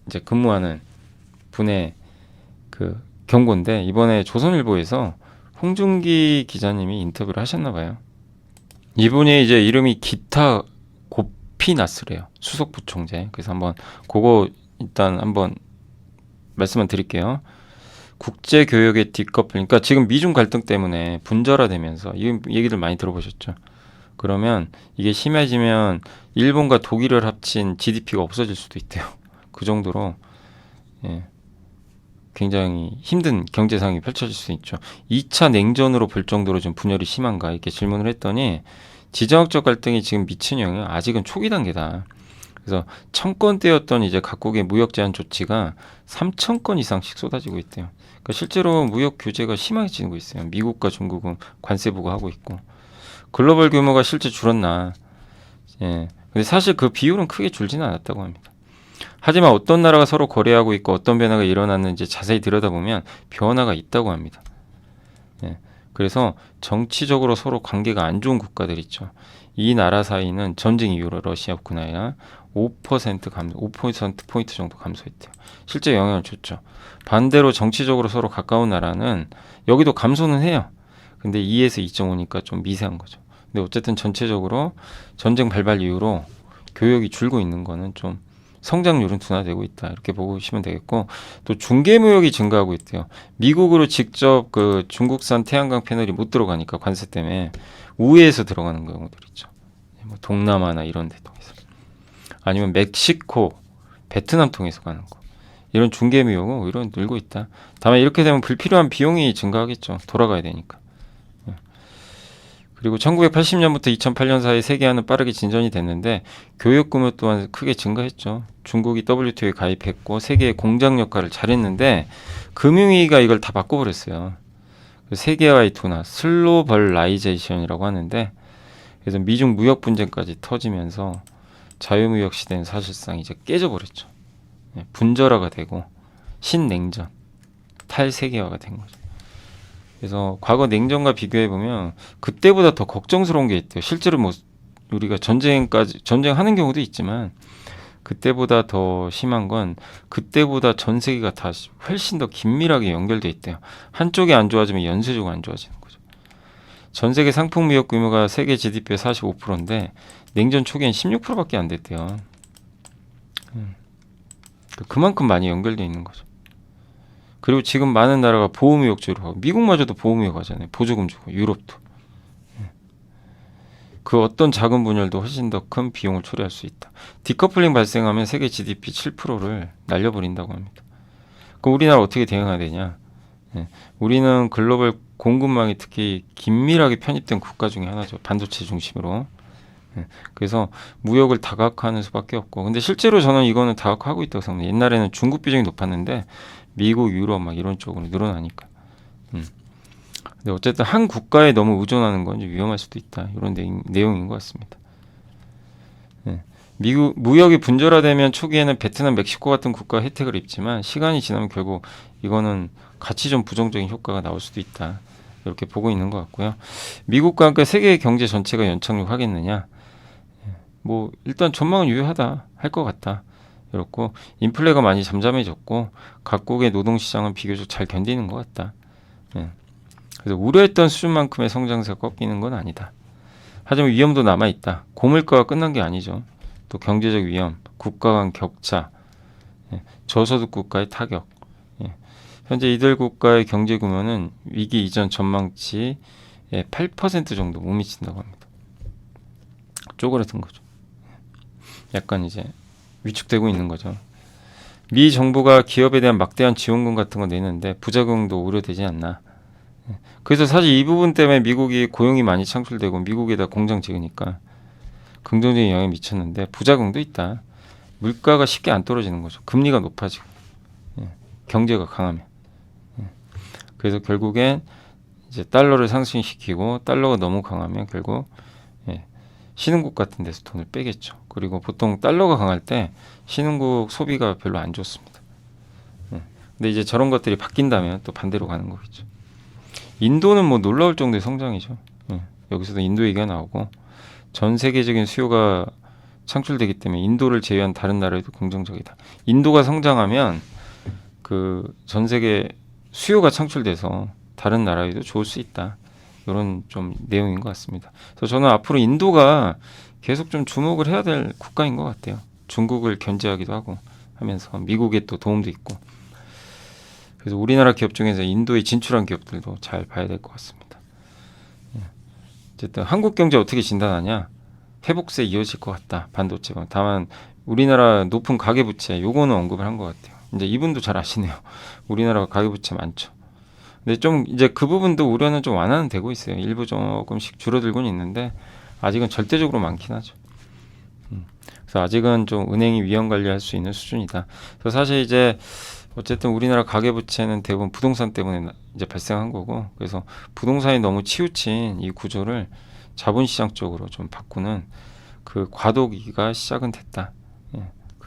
S2: 이제 근무하는 분의 그 경고인데 이번에 조선일보에서 홍준기 기자님이 인터뷰를 하셨나 봐요. 이분이 이제 이름이 기타 고피나스래요. 수석부총재. 그래서 한번 그거 일단 한번 말씀을 드릴게요. 국제교역의 뒷커플. 그러니까 지금 미중 갈등 때문에 분절화되면서 이 얘기들 많이 들어보셨죠. 그러면 이게 심해지면 일본과 독일을 합친 GDP가 없어질 수도 있대요. 그 정도로 굉장히 힘든 경제 상황이 펼쳐질 수 있죠. 2차 냉전으로 볼 정도로 좀 분열이 심한가 이렇게 질문을 했더니 지정학적 갈등이 지금 미친 영향은 아직은 초기 단계다. 그래서 1000건대였던 이제 각국의 무역 제한 조치가 3000건 이상씩 쏟아지고 있대요. 그러니까 실제로 무역 규제가 심해지고 있어요. 미국과 중국은 관세 부과하고 있고 글로벌 규모가 실제 줄었나. 근데 사실 그 비율은 크게 줄지는 않았다고 합니다. 하지만 어떤 나라가 서로 거래하고 있고 어떤 변화가 일어났는지 자세히 들여다보면 변화가 있다고 합니다. 예. 그래서 정치적으로 서로 관계가 안 좋은 국가들 있죠. 이 나라 사이는 전쟁 이후로 러시아 우크라이나 5% 감소, 5%포인트 정도 감소했대요. 실제 영향을 줬죠. 반대로 정치적으로 서로 가까운 나라는 여기도 감소는 해요. 근데 2에서 2.5니까 좀 미세한 거죠. 근데 어쨌든 전체적으로 전쟁 발발 이후로 교역이 줄고 있는 거는 좀 성장률은 둔화되고 있다. 이렇게 보시면 되겠고, 또 중개무역이 증가하고 있대요. 미국으로 직접 그 중국산 태양광 패널이 못 들어가니까 관세 때문에 우회해서 들어가는 경우들 있죠. 뭐 동남아나 이런 데 통해서. 아니면 멕시코, 베트남 통해서 가는 거. 이런 중개무역은 오히려 늘고 있다. 다만 이렇게 되면 불필요한 비용이 증가하겠죠. 돌아가야 되니까. 그리고 1980년부터 2008년 사이 세계화는 빠르게 진전이 됐는데 교역 규모 또한 크게 증가했죠. 중국이 WTO에 가입했고 세계의 공장 역할을 잘했는데 금융위기가 이걸 다 바꿔버렸어요. 세계화의 둔화, 슬로벌라이제이션이라고 하는데, 그래서 미중 무역 분쟁까지 터지면서 자유무역 시대는 사실상 이제 깨져버렸죠. 분절화가 되고 신냉전, 탈세계화가 된 거죠. 그래서 과거 냉전과 비교해 보면 그때보다 더 걱정스러운 게 있대요. 실제로 뭐 우리가 전쟁하는 경우도 있지만 그때보다 더 심한 건 그때보다 전 세계가 다 훨씬 더 긴밀하게 연결돼 있대요. 한쪽이 안 좋아지면 연쇄적으로 안 좋아지는 거죠. 전 세계 상품 무역 규모가 세계 GDP의 45%인데 냉전 초기엔 16%밖에 안 됐대요. 그만큼 많이 연결돼 있는 거죠. 그리고 지금 많은 나라가 보호무역제로 하고 미국마저도 보호무역 하잖아요. 보조금 주고 유럽도. 그 어떤 작은 분열도 훨씬 더 큰 비용을 초래할 수 있다. 디커플링 발생하면 세계 GDP 7%를 날려버린다고 합니다. 그럼 우리나라 어떻게 대응해야 되냐? 우리는 글로벌 공급망이 특히 긴밀하게 편입된 국가 중에 하나죠. 반도체 중심으로. 그래서 무역을 다각화하는 수밖에 없고, 근데 실제로 저는 이거는 다각화하고 있다고 생각해요. 옛날에는 중국 비중이 높았는데 미국, 유럽 막 이런 쪽으로 늘어나니까. 근데 어쨌든 한 국가에 너무 의존하는 건 위험할 수도 있다. 이런 내용인 것 같습니다. 미국 무역이 분절화되면 초기에는 베트남, 멕시코 같은 국가 혜택을 입지만 시간이 지나면 결국 이거는 같이 좀 부정적인 효과가 나올 수도 있다. 이렇게 보고 있는 것 같고요. 미국과 함께 세계 경제 전체가 연착륙하겠느냐? 뭐 일단 전망은 유효하다. 할 것 같다. 그렇고 인플레가 많이 잠잠해졌고 각국의 노동시장은 비교적 잘 견디는 것 같다. 그래서 우려했던 수준만큼의 성장세가 꺾이는 건 아니다. 하지만 위험도 남아있다. 고물가가 끝난 게 아니죠. 또 경제적 위험, 국가 간 격차, 저소득 국가의 타격. 현재 이들 국가의 경제 규모는 위기 이전 전망치의 8% 정도 못 미친다고 합니다. 쪼그라든 거죠. 약간 이제 위축되고 있는 거죠. 미 정부가 기업에 대한 막대한 지원금 같은 거 내는데 부작용도 우려되지 않나. 그래서 사실 이 부분 때문에 미국이 고용이 많이 창출되고 미국에다 공장 지으니까 긍정적인 영향이 미쳤는데 부작용도 있다. 물가가 쉽게 안 떨어지는 거죠. 금리가 높아지고 경제가 강하면. 그래서 결국엔 이제 달러를 상승시키고 달러가 너무 강하면 결국 신흥국 같은 데서 돈을 빼겠죠. 그리고 보통 달러가 강할 때 신흥국 소비가 별로 안 좋습니다. 근데 이제 저런 것들이 바뀐다면 또 반대로 가는 거겠죠. 인도는 뭐 놀라울 정도의 성장이죠. 여기서도 인도 얘기가 나오고 전 세계적인 수요가 창출되기 때문에 인도를 제외한 다른 나라에도 긍정적이다. 인도가 성장하면 그 전 세계 수요가 창출돼서 다른 나라에도 좋을 수 있다. 이런 좀 내용인 것 같습니다. 그래서 저는 앞으로 인도가 계속 좀 주목을 해야 될 국가인 것 같아요. 중국을 견제하기도 하고 하면서 미국에 또 도움도 있고. 그래서 우리나라 기업 중에서 인도에 진출한 기업들도 잘 봐야 될 것 같습니다. 어쨌든 한국 경제 어떻게 진단하냐? 회복세 이어질 것 같다. 반도체가. 다만 우리나라 높은 가계부채 요거는 언급을 한 것 같아요. 이제 이분도 잘 아시네요. 우리나라가 가계부채 많죠. 근데 좀 이제 그 부분도 우려는 좀 완화는 되고 있어요. 일부 조금씩 줄어들고는 있는데 아직은 절대적으로 많긴 하죠. 그래서 아직은 좀 은행이 위험 관리할 수 있는 수준이다. 그래서 사실 이제 어쨌든 우리나라 가계부채는 대부분 부동산 때문에 이제 발생한 거고, 그래서 부동산이 너무 치우친 이 구조를 자본시장 쪽으로 좀 바꾸는 그 과도기가 시작은 됐다.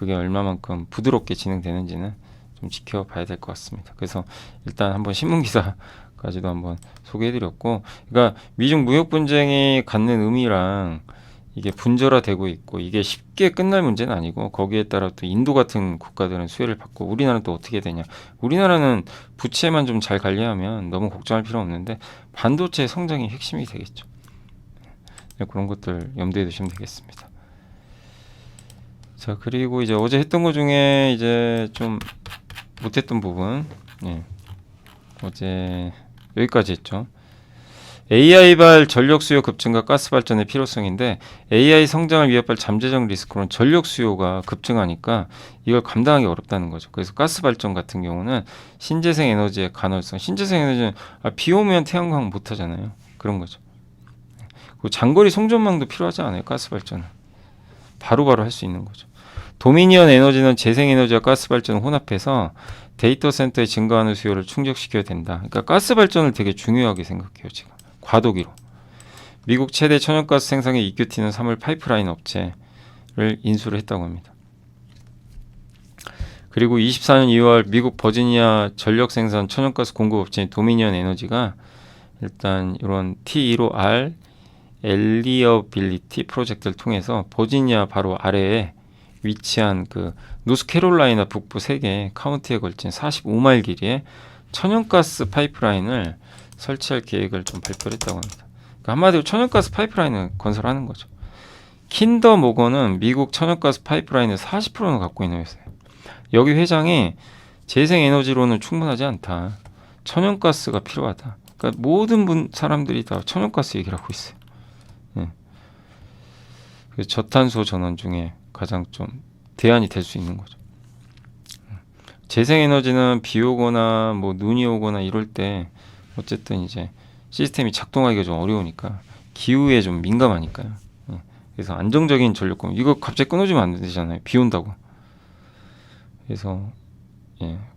S2: 그게 얼마만큼 부드럽게 진행되는지는 좀 지켜봐야 될 것 같습니다. 그래서 일단 한번 신문 기사까지도 한번 소개해드렸고, 그러니까 미중 무역 분쟁이 갖는 의미랑 이게 분절화되고 있고, 이게 쉽게 끝날 문제는 아니고, 거기에 따라 또 인도 같은 국가들은 수혜를 받고, 우리나라는 또 어떻게 되냐. 우리나라는 부채만 좀 잘 관리하면 너무 걱정할 필요 없는데, 반도체 성장이 핵심이 되겠죠. 네, 그런 것들 염두에 두시면 되겠습니다. 자, 그리고 이제 어제 했던 것 중에 이제 좀 못했던 부분, 예. 어제 여기까지 했죠. AI발 전력 수요 급증과 가스 발전의 필요성인데, AI 성장을 위협할 잠재적 리스크로는 전력 수요가 급증하니까 이걸 감당하기 어렵다는 거죠. 그래서 가스 발전 같은 경우는 신재생 에너지의 가능성, 신재생 에너지는 비 오면 태양광 못 하잖아요. 그런 거죠. 그리고 장거리 송전망도 필요하지 않아요. 가스 발전은 바로바로 할 수 있는 거죠. 도미니언 에너지는 재생에너지와 가스 발전을 혼합해서 데이터 센터의 증가하는 수요를 충족시켜야 된다. 그러니까 가스 발전을 되게 중요하게 생각해요. 지금 과도기로. 미국 최대 천연가스 생산의 EQT는 3월 파이프라인 업체를 인수를 했다고 합니다. 그리고 24년 2월 미국 버지니아 전력 생산 천연가스 공급 업체인 도미니언 에너지가 일단 이런 T15R 엘리어빌리티 프로젝트를 통해서 버지니아 바로 아래에 위치한 그 노스캐롤라이나 북부 3개 카운티에 걸친 45마일 길이의 천연가스 파이프라인을 설치할 계획을 좀 발표를 했다고 합니다. 그러니까 한마디로 천연가스 파이프라인을 건설하는 거죠. 킨더 모건은 미국 천연가스 파이프라인의 40%는 갖고 있는 회사예요. 여기 회장이 재생에너지로는 충분하지 않다. 천연가스가 필요하다. 그러니까 모든 사람들이 다 천연가스 얘기를 하고 있어요. 예. 그래서 저탄소 전원 중에 가장 좀 대안이 될 수 있는 거죠. 재생에너지는 비 오거나 뭐 눈이 오거나 이럴 때 어쨌든 이제 시스템이 작동하기가 좀 어려우니까 기후에 좀 민감하니까요. 그래서 안정적인 전력공 이거 갑자기 끊어지면 안 되잖아요. 비 온다고. 그래서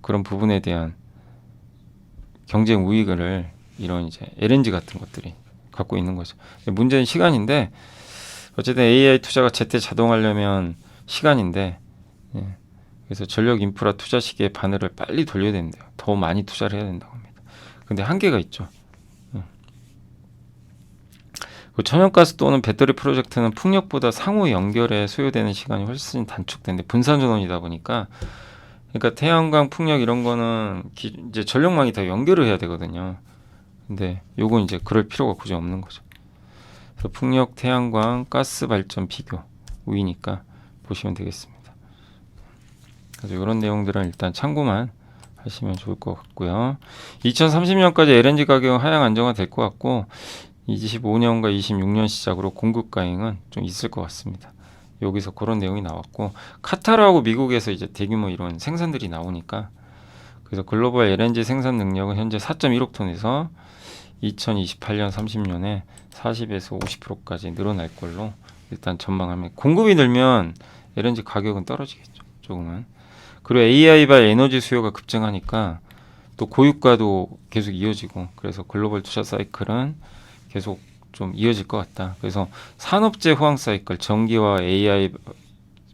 S2: 그런 부분에 대한 경쟁 우위를 이런 이제 LNG 같은 것들이 갖고 있는 거죠. 문제는 시간인데 어쨌든 AI 투자가 제때 자동하려면 시간인데 그래서 전력 인프라 투자 시기의 바늘을 빨리 돌려야 된대요. 더 많이 투자를 해야 된다고 합니다. 근데 한계가 있죠. 천연가스 또는 배터리 프로젝트는 풍력보다 상호 연결에 소요되는 시간이 훨씬 단축되는데 분산 전원이다 보니까 그러니까 태양광, 풍력 이런 거는 이제 전력망이 다 연결을 해야 되거든요. 근데 요건 이제 그럴 필요가 굳이 없는 거죠. 그래서 풍력, 태양광, 가스 발전 비교 우위니까 보시면 되겠습니다. 그래서 이런 내용들은 일단 참고만 하시면 좋을 것 같고요. 2030년까지 LNG 가격은 하향 안정화될 것 같고 25년과 26년 시작으로 공급 가행은 좀 있을 것 같습니다. 여기서 그런 내용이 나왔고 카타르하고 미국에서 이제 대규모 이런 생산들이 나오니까 그래서 글로벌 LNG 생산 능력은 현재 4.1억 톤에서 2028년 30년에 40에서 50%까지 늘어날 걸로 일단 전망하면 공급이 늘면 LNG 가격은 떨어지겠죠. 조금은. 그리고 AI발 에너지 수요가 급증하니까 또 고유가도 계속 이어지고 그래서 글로벌 투자 사이클은 계속 좀 이어질 것 같다. 그래서 산업재 호황 사이클, 전기와 AI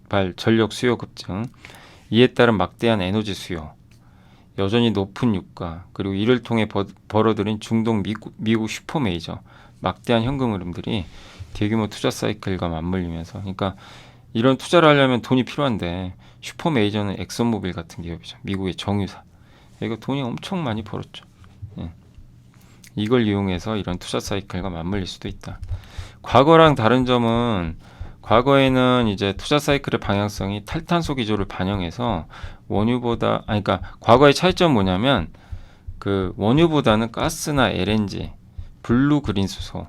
S2: 발 전력 수요 급증, 이에 따른 막대한 에너지 수요, 여전히 높은 유가, 그리고 이를 통해 벌어들인 중동 미국 슈퍼 메이저, 막대한 현금 흐름들이 대규모 투자 사이클과 맞물리면서, 그러니까 이런 투자를 하려면 돈이 필요한데 슈퍼 메이저는 엑선모빌 같은 기업이죠. 미국의 정유사. 이거 돈이 엄청 많이 벌었죠. 이걸 이용해서 이런 투자 사이클과 맞물릴 수도 있다. 과거랑 다른 점은 과거에는 이제 투자 사이클의 방향성이 탈탄소 기조를 반영해서 원유보다 그러니까 과거의 차이점은 뭐냐면 그 원유보다는 가스나 LNG, 블루 그린 수소,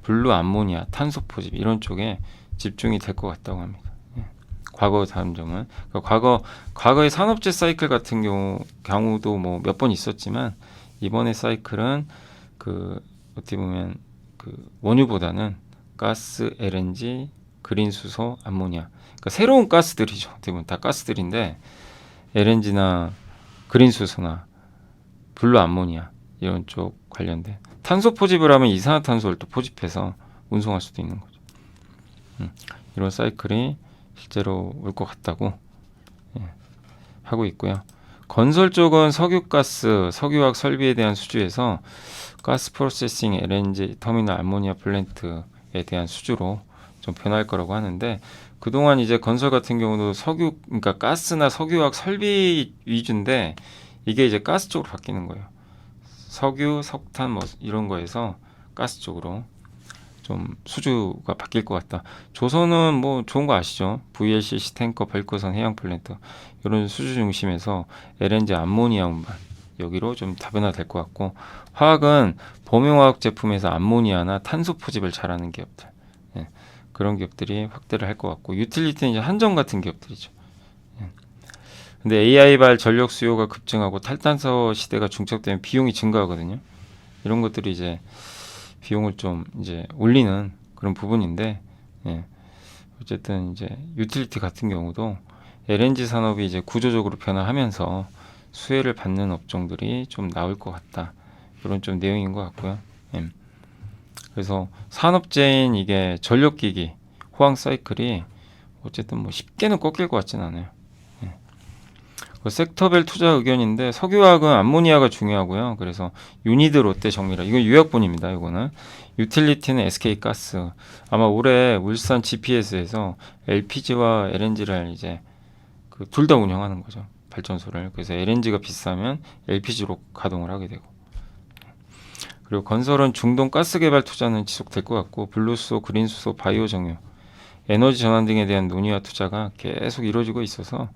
S2: 블루 암모니아, 탄소 포집 이런 쪽에 집중이 될 것 같다고 합니다. 과거 다른 점은 그러니까 과거의 산업재 사이클 같은 경우도 뭐 몇 번 있었지만 이번의 사이클은 그 어떻게 보면 그 원유보다는 가스, LNG, 그린 수소, 암모니아. 그러니까 새로운 가스들이죠. 어떻게 보면 다 가스들인데 LNG나 그린 수소나 블루 암모니아 이런 쪽 관련된 탄소 포집을 하면 이산화탄소를 또 포집해서 운송할 수도 있는 거죠. 이런 사이클이 실제로 올 것 같다고 하고 있고요. 건설 쪽은 석유가스, 석유화학 설비에 대한 수주에서 가스 프로세싱, LNG, 터미널, 암모니아 플랜트에 대한 수주로 좀 변할 거라고 하는데, 그동안 이제 건설 같은 경우도 석유, 그러니까 가스나 석유화학 설비 위주인데 이게 이제 가스 쪽으로 바뀌는 거예요. 석유, 석탄 뭐 이런 거에서 가스 쪽으로 좀 수주가 바뀔 것 같다. 조선은 뭐 좋은 거 아시죠? VLCC 탱커, 벨코선 해양 플랜트 이런 수주 중심에서 LNG, 암모니아 운반 여기로 좀 다변화될 것 같고, 화학은 범용화학 제품에서 암모니아나 탄소 포집을 잘하는 기업들, 예, 그런 기업들이 확대를 할 것 같고, 유틸리티는 이제 한전 같은 기업들이죠. 예. 근데 AI발 전력 수요가 급증하고 탈탄소 시대가 중첩되면 비용이 증가하거든요. 이런 것들이 이제 비용을 좀 이제 올리는 그런 부분인데, 예. 어쨌든 이제 유틸리티 같은 경우도 LNG 산업이 이제 구조적으로 변화하면서 수혜를 받는 업종들이 좀 나올 것 같다. 이런 좀 내용인 것 같고요. 예. 그래서 산업재인 이게 전력기기, 호황 사이클이 어쨌든 뭐 쉽게는 꺾일 것 같진 않아요. 예. 그 섹터별 투자 의견인데, 석유화학은 암모니아가 중요하고요. 그래서 유니드, 롯데, 정밀화 이건 유약본입니다. 이거는 유틸리티는 SK가스. 아마 올해 울산 GPS에서 LPG와 LNG를 이제 그 둘 다 운영하는 거죠. 발전소를. 그래서 LNG가 비싸면 LPG로 가동을 하게 되고. 그리고 건설은 중동 가스 개발 투자는 지속될 것 같고, 블루수소, 그린수소, 바이오 정유, 에너지 전환 등에 대한 논의와 투자가 계속 이루어지고 있어서,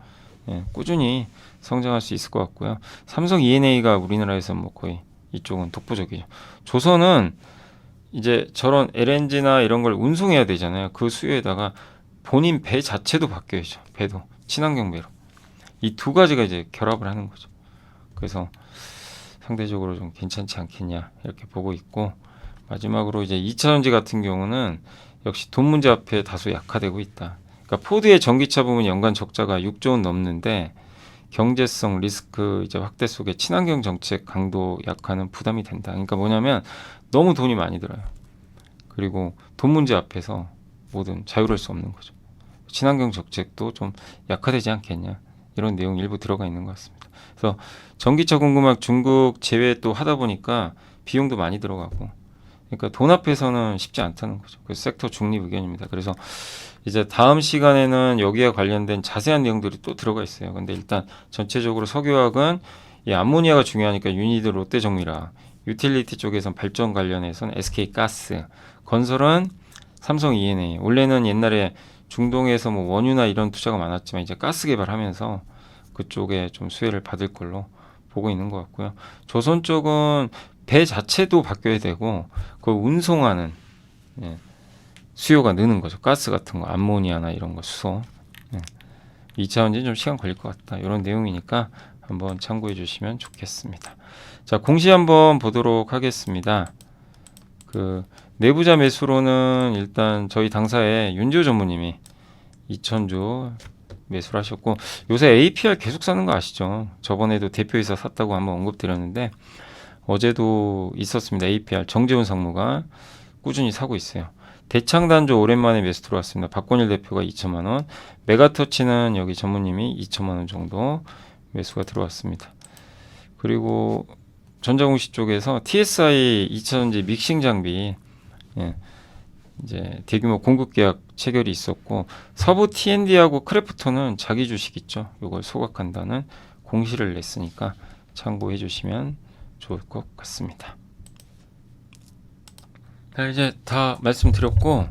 S2: 예, 꾸준히 성장할 수 있을 것 같고요. 삼성 E&A가 우리나라에서 뭐 거의 이쪽은 독보적이죠. 조선은 이제 저런 LNG나 이런 걸 운송해야 되잖아요. 그 수요에다가 본인 배 자체도 바뀌어야죠. 배도 친환경 배로. 이 두 가지가 이제 결합을 하는 거죠. 그래서 상대적으로 좀 괜찮지 않겠냐 이렇게 보고 있고, 마지막으로 이제 2차전지 같은 경우는 역시 돈 문제 앞에 다소 약화되고 있다. 그러니까 포드의 전기차 부문 연간 적자가 6조 원 넘는데, 경제성 리스크 이제 확대 속에 친환경 정책 강도 약화는 부담이 된다. 그러니까 뭐냐면 너무 돈이 많이 들어요. 그리고 돈 문제 앞에서 뭐든 자유로울 수 없는 거죠. 친환경 정책도 좀 약화되지 않겠냐, 이런 내용이 일부 들어가 있는 것 같습니다. 그래서 전기차 공급망 중국 제외 또 하다 보니까 비용도 많이 들어가고, 그러니까 돈 앞에서는 쉽지 않다는 거죠. 그래서 섹터 중립 의견입니다. 그래서 이제 다음 시간에는 여기와 관련된 자세한 내용들이 또 들어가 있어요. 근데 일단 전체적으로 석유화학은 이 암모니아가 중요하니까 유니드, 롯데 정밀화, 유틸리티 쪽에선 발전 관련해서는 SK가스, 건설은 삼성 E&A. 원래는 옛날에 중동에서 뭐 원유나 이런 투자가 많았지만 이제 가스 개발하면서 그쪽에 좀 수혜를 받을 걸로 보고 있는 것 같고요. 조선 쪽은 배 자체도 바뀌어야 되고 그 운송하는, 예, 수요가 느는 거죠. 가스 같은 거, 암모니아나 이런 거 수소. 예. 2차원지 좀 시간 걸릴 것 같다. 이런 내용이니까 한번 참고해 주시면 좋겠습니다. 자, 공시 한번 보도록 하겠습니다. 그 내부자 매수로는 일단 저희 당사의 윤지호 전무님이 2,000주 매수를 하셨고, 요새 APR 계속 사는 거 아시죠? 저번에도 대표이사 샀다고 한번 언급드렸는데 어제도 있었습니다. APR 정재훈 상무가 꾸준히 사고 있어요. 대창단조 오랜만에 매수 들어왔습니다. 박권일 대표가 2천만 원, 메가터치는 여기 전무님이 2천만 원 정도 매수가 들어왔습니다. 그리고 전자공시 쪽에서 TSI 2차전지 믹싱 장비, 예, 이제 대규모 공급 계약 체결이 있었고, 서부 T&D하고 크래프톤은 자기 주식 있죠. 이걸 소각한다는 공시를 냈으니까 참고해 주시면 좋을 것 같습니다. 자, 이제 다 말씀드렸고,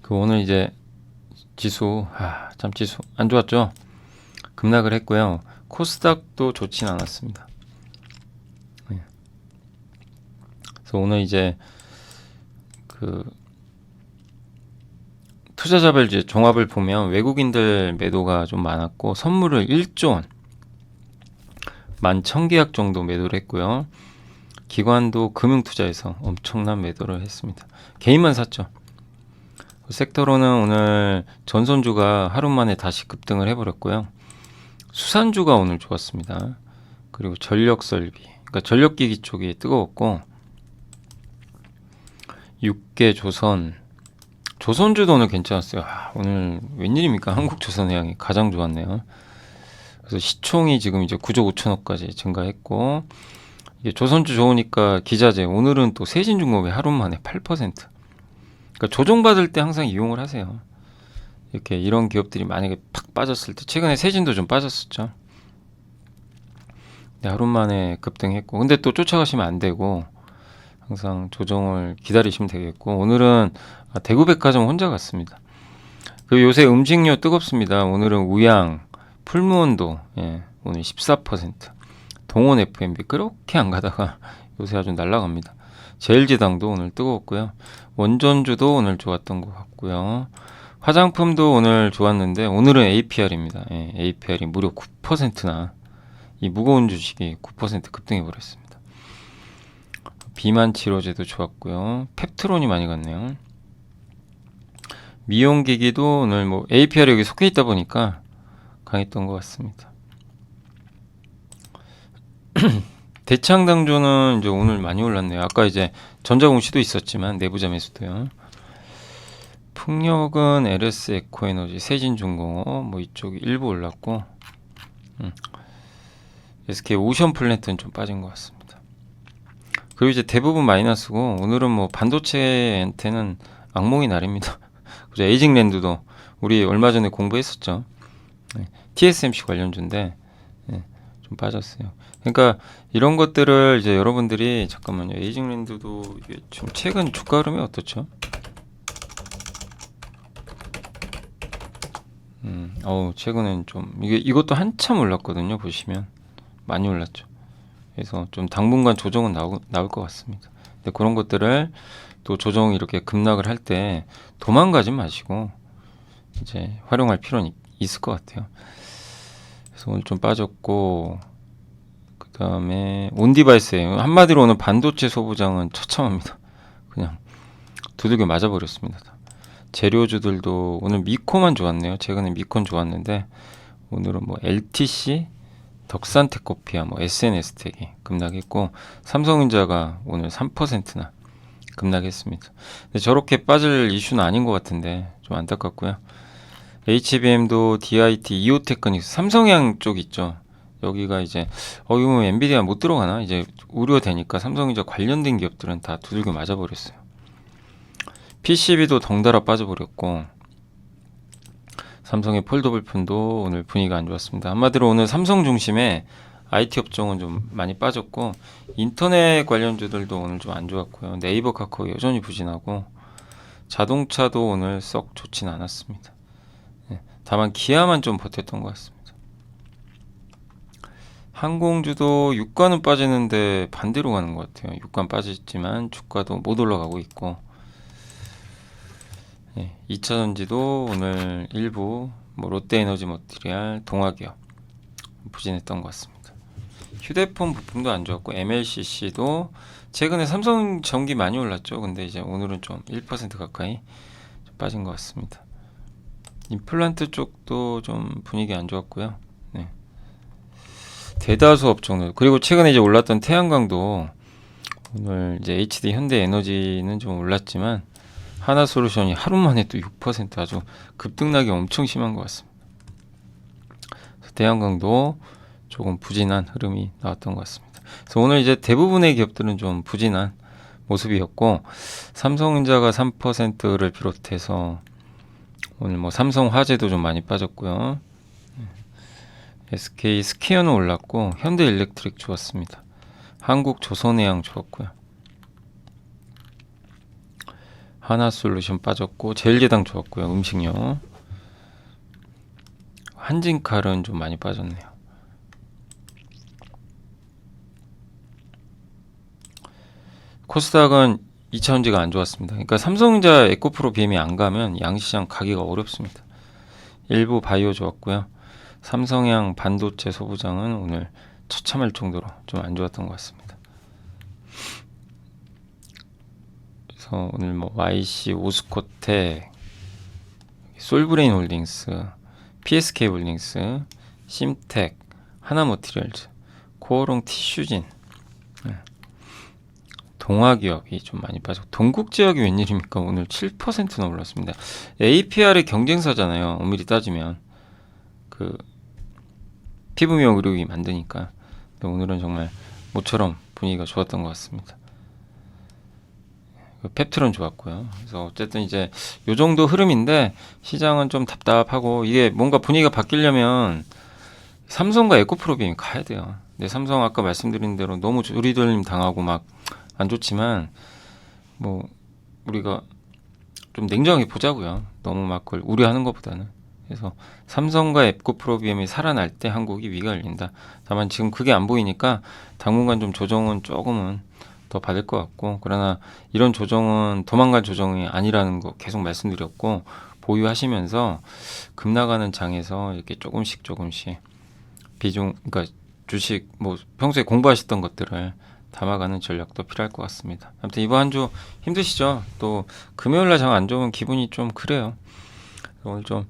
S2: 그 오늘 이제 지수, 참 지수 안 좋았죠. 급락을 했고요. 코스닥도 좋진 않았습니다. 네. 그래서 오늘 이제 그 투자자별 이제 종합을 보면 외국인들 매도가 좀 많았고, 선물을 1조 원, 11,000계약 정도 매도를 했고요. 기관도 금융투자에서 엄청난 매도를 했습니다. 개인만 샀죠. 섹터로는 오늘 전선주가 하루 만에 다시 급등을 해버렸고요. 수산주가 오늘 좋았습니다. 그리고 전력설비, 그러니까 전력기기 쪽이 뜨거웠고, 육계 조선, 조선주도 오늘 괜찮았어요. 오늘 웬일입니까? 한국조선해양이 가장 좋았네요. 그래서 시총이 지금 이제 9조 5천억까지 증가했고, 이게 조선주 좋으니까 기자재, 오늘은 또 세진중공업이 하루 만에 8%. 그러니까 조정받을 때 항상 이용을 하세요. 이렇게 이런 기업들이 만약에 팍 빠졌을 때, 최근에 세진도 좀 빠졌었죠. 네, 하루 만에 급등했고, 근데 또 쫓아가시면 안 되고, 항상 조정을 기다리시면 되겠고, 오늘은 대구백화점 혼자 갔습니다. 그 요새 음식료 뜨겁습니다. 오늘은 우양, 풀무원도, 예, 오늘 14%, 동원 F&B 그렇게 안 가다가 요새 아주 날아갑니다. 제일제당도 오늘 뜨거웠고요. 원전주도 오늘 좋았던 것 같고요. 화장품도 오늘 좋았는데 오늘은 APR입니다. 예, APR이 무려 9%나 이 무거운 주식이 9% 급등해 버렸습니다. 비만 치료제도 좋았고요. 펩트론이 많이 갔네요. 미용기기도 오늘 뭐 APR 여기 속해 있다 보니까 강했던 것 같습니다. 대창당조는 이제 오늘 많이 올랐네요. 아까 이제 전자공시도 있었지만 내부자 매수도요. 풍력은 LS 에코에너지, 세진중공업 뭐 이쪽이 일부 올랐고, SK 오션플랜트는 좀 빠진 것 같습니다. 그리고 이제 대부분 마이너스고, 오늘은 뭐 반도체한테는 악몽이 날입니다. 그죠? 에이징랜드도 우리 얼마 전에 공부했었죠. 네, TSMC 관련주인데 좀 빠졌어요. 그러니까 이런 것들을 이제 여러분들이 잠깐만요. 에이징랜드도 이게 좀 최근 주가 흐름이 어떻죠? 최근엔 좀 이것도 한참 올랐거든요. 보시면 많이 올랐죠. 그래서 좀 당분간 조정은 나올 것 같습니다. 근데 그런 것들을 또 조정이 이렇게 급락을 할 때 도망가지 마시고 이제 활용할 필요는 있을 것 같아요. 그래서 오늘 좀 빠졌고, 그 다음에 온디바이스예요. 한마디로 오늘 반도체 소부장은 처참합니다. 그냥 두들겨 맞아버렸습니다. 재료주들도 오늘 미코만 좋았네요. 최근에 미콘 좋았는데 오늘은 뭐 LTC, 덕산테코피아, 뭐 SNS텍이 급락했고, 삼성전자가 오늘 3%나 급락했습니다. 근데 저렇게 빠질 이슈는 아닌 것 같은데 좀 안타깝고요. HBM도 DIT, 이오테크닉스, 삼성향 쪽 있죠. 여기가 이제 이거 엔비디아 못 들어가나 이제 우려되니까 삼성전자 관련된 기업들은 다 두들겨 맞아버렸어요. PCB도 덩달아 빠져버렸고, 삼성의 폴더블폰도 오늘 분위기가 안 좋았습니다. 한마디로 오늘 삼성 중심의 IT 업종은 좀 많이 빠졌고, 인터넷 관련주들도 오늘 좀 안 좋았고요. 네이버 카카오 여전히 부진하고, 자동차도 오늘 썩 좋진 않았습니다. 다만 기아만 좀 버텼던 것 같습니다. 항공주도 유가는 빠지는데 반대로 가는 것 같아요. 유가는 빠졌지만 주가도 못 올라가고 있고, 2차전지도 오늘 일부 뭐 롯데에너지 머티리얼, 동아기업 부진했던 것 같습니다. 휴대폰 부품도 안 좋았고, MLCC도 최근에 삼성전기 많이 올랐죠. 근데 이제 오늘은 좀 1% 가까이 좀 빠진 것 같습니다. 임플란트 쪽도 좀 분위기 안 좋았고요. 네. 대다수 업종들, 그리고 최근에 이제 올랐던 태양광도 오늘 이제 HD 현대에너지는 좀 올랐지만 하나솔루션이 하루 만에 또 6% 아주 급등락이 엄청 심한 것 같습니다. 태양광도 조금 부진한 흐름이 나왔던 것 같습니다. 그래서 오늘 이제 대부분의 기업들은 좀 부진한 모습이었고, 삼성전자가 3%를 비롯해서 오늘 뭐 삼성화재도 좀 많이 빠졌고요. SK 스퀘어는 올랐고, 현대일렉트릭 좋았습니다. 한국조선해양 좋았고요. 하나솔루션 빠졌고, 제일제당 좋았고요. 음식료. 한진칼은 좀 많이 빠졌네요. 코스닥은 2차전지가 안 좋았습니다. 그러니까 삼성전자 에코프로 BM이 안 가면 양시장 가기가 어렵습니다. 일부 바이오 좋았고요. 삼성향 반도체 소부장은 오늘 처참할 정도로 좀 안 좋았던 것 같습니다. 그래서 오늘 뭐 YC, 오스코텍, 솔브레인 홀딩스, PSK 홀딩스, 심텍, 하나머티리얼즈, 코어롱 티슈진, 동아기업이 좀 많이 빠지고, 동국제약이 웬일입니까? 오늘 7%나 올랐습니다. APR의 경쟁사잖아요. 엄밀히 따지면 그 피부미용 의료기 만드니까. 근데 오늘은 정말 모처럼 분위기가 좋았던 것 같습니다. 펩트론 좋았고요. 그래서 어쨌든 이제 요 정도 흐름인데 시장은 좀 답답하고 이게 뭔가 분위기가 바뀌려면 삼성과 에코프로비엠이 가야 돼요. 근데 삼성 아까 말씀드린 대로 너무 조리돌림 당하고 막 안 좋지만 뭐 우리가 좀 냉정하게 보자고요. 너무 막 그걸 우려하는 것보다는. 그래서 삼성과 에코프로비엠이 살아날 때 한국이 위가 열린다. 다만 지금 그게 안 보이니까 당분간 좀 조정은 조금은 더 받을 것 같고, 그러나 이런 조정은 도망갈 조정이 아니라는 거 계속 말씀드렸고, 보유하시면서 급나가는 장에서 이렇게 조금씩 비중, 그러니까 주식 뭐 평소에 공부하셨던 것들을 담아가는 전략도 필요할 것 같습니다. 아무튼 이번 한 주 힘드시죠? 또 금요일날 장 안 좋으면 기분이 좀 그래요. 오늘 좀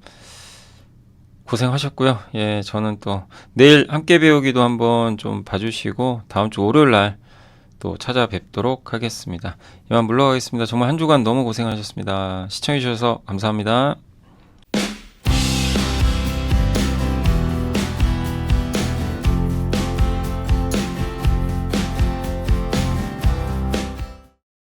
S2: 고생하셨고요. 예, 저는 또 내일 함께 배우기도 한번 좀 봐주시고 다음 주 월요일날 또 찾아뵙도록 하겠습니다. 이만 물러가겠습니다. 정말 한 주간 너무 고생하셨습니다. 시청해주셔서 감사합니다.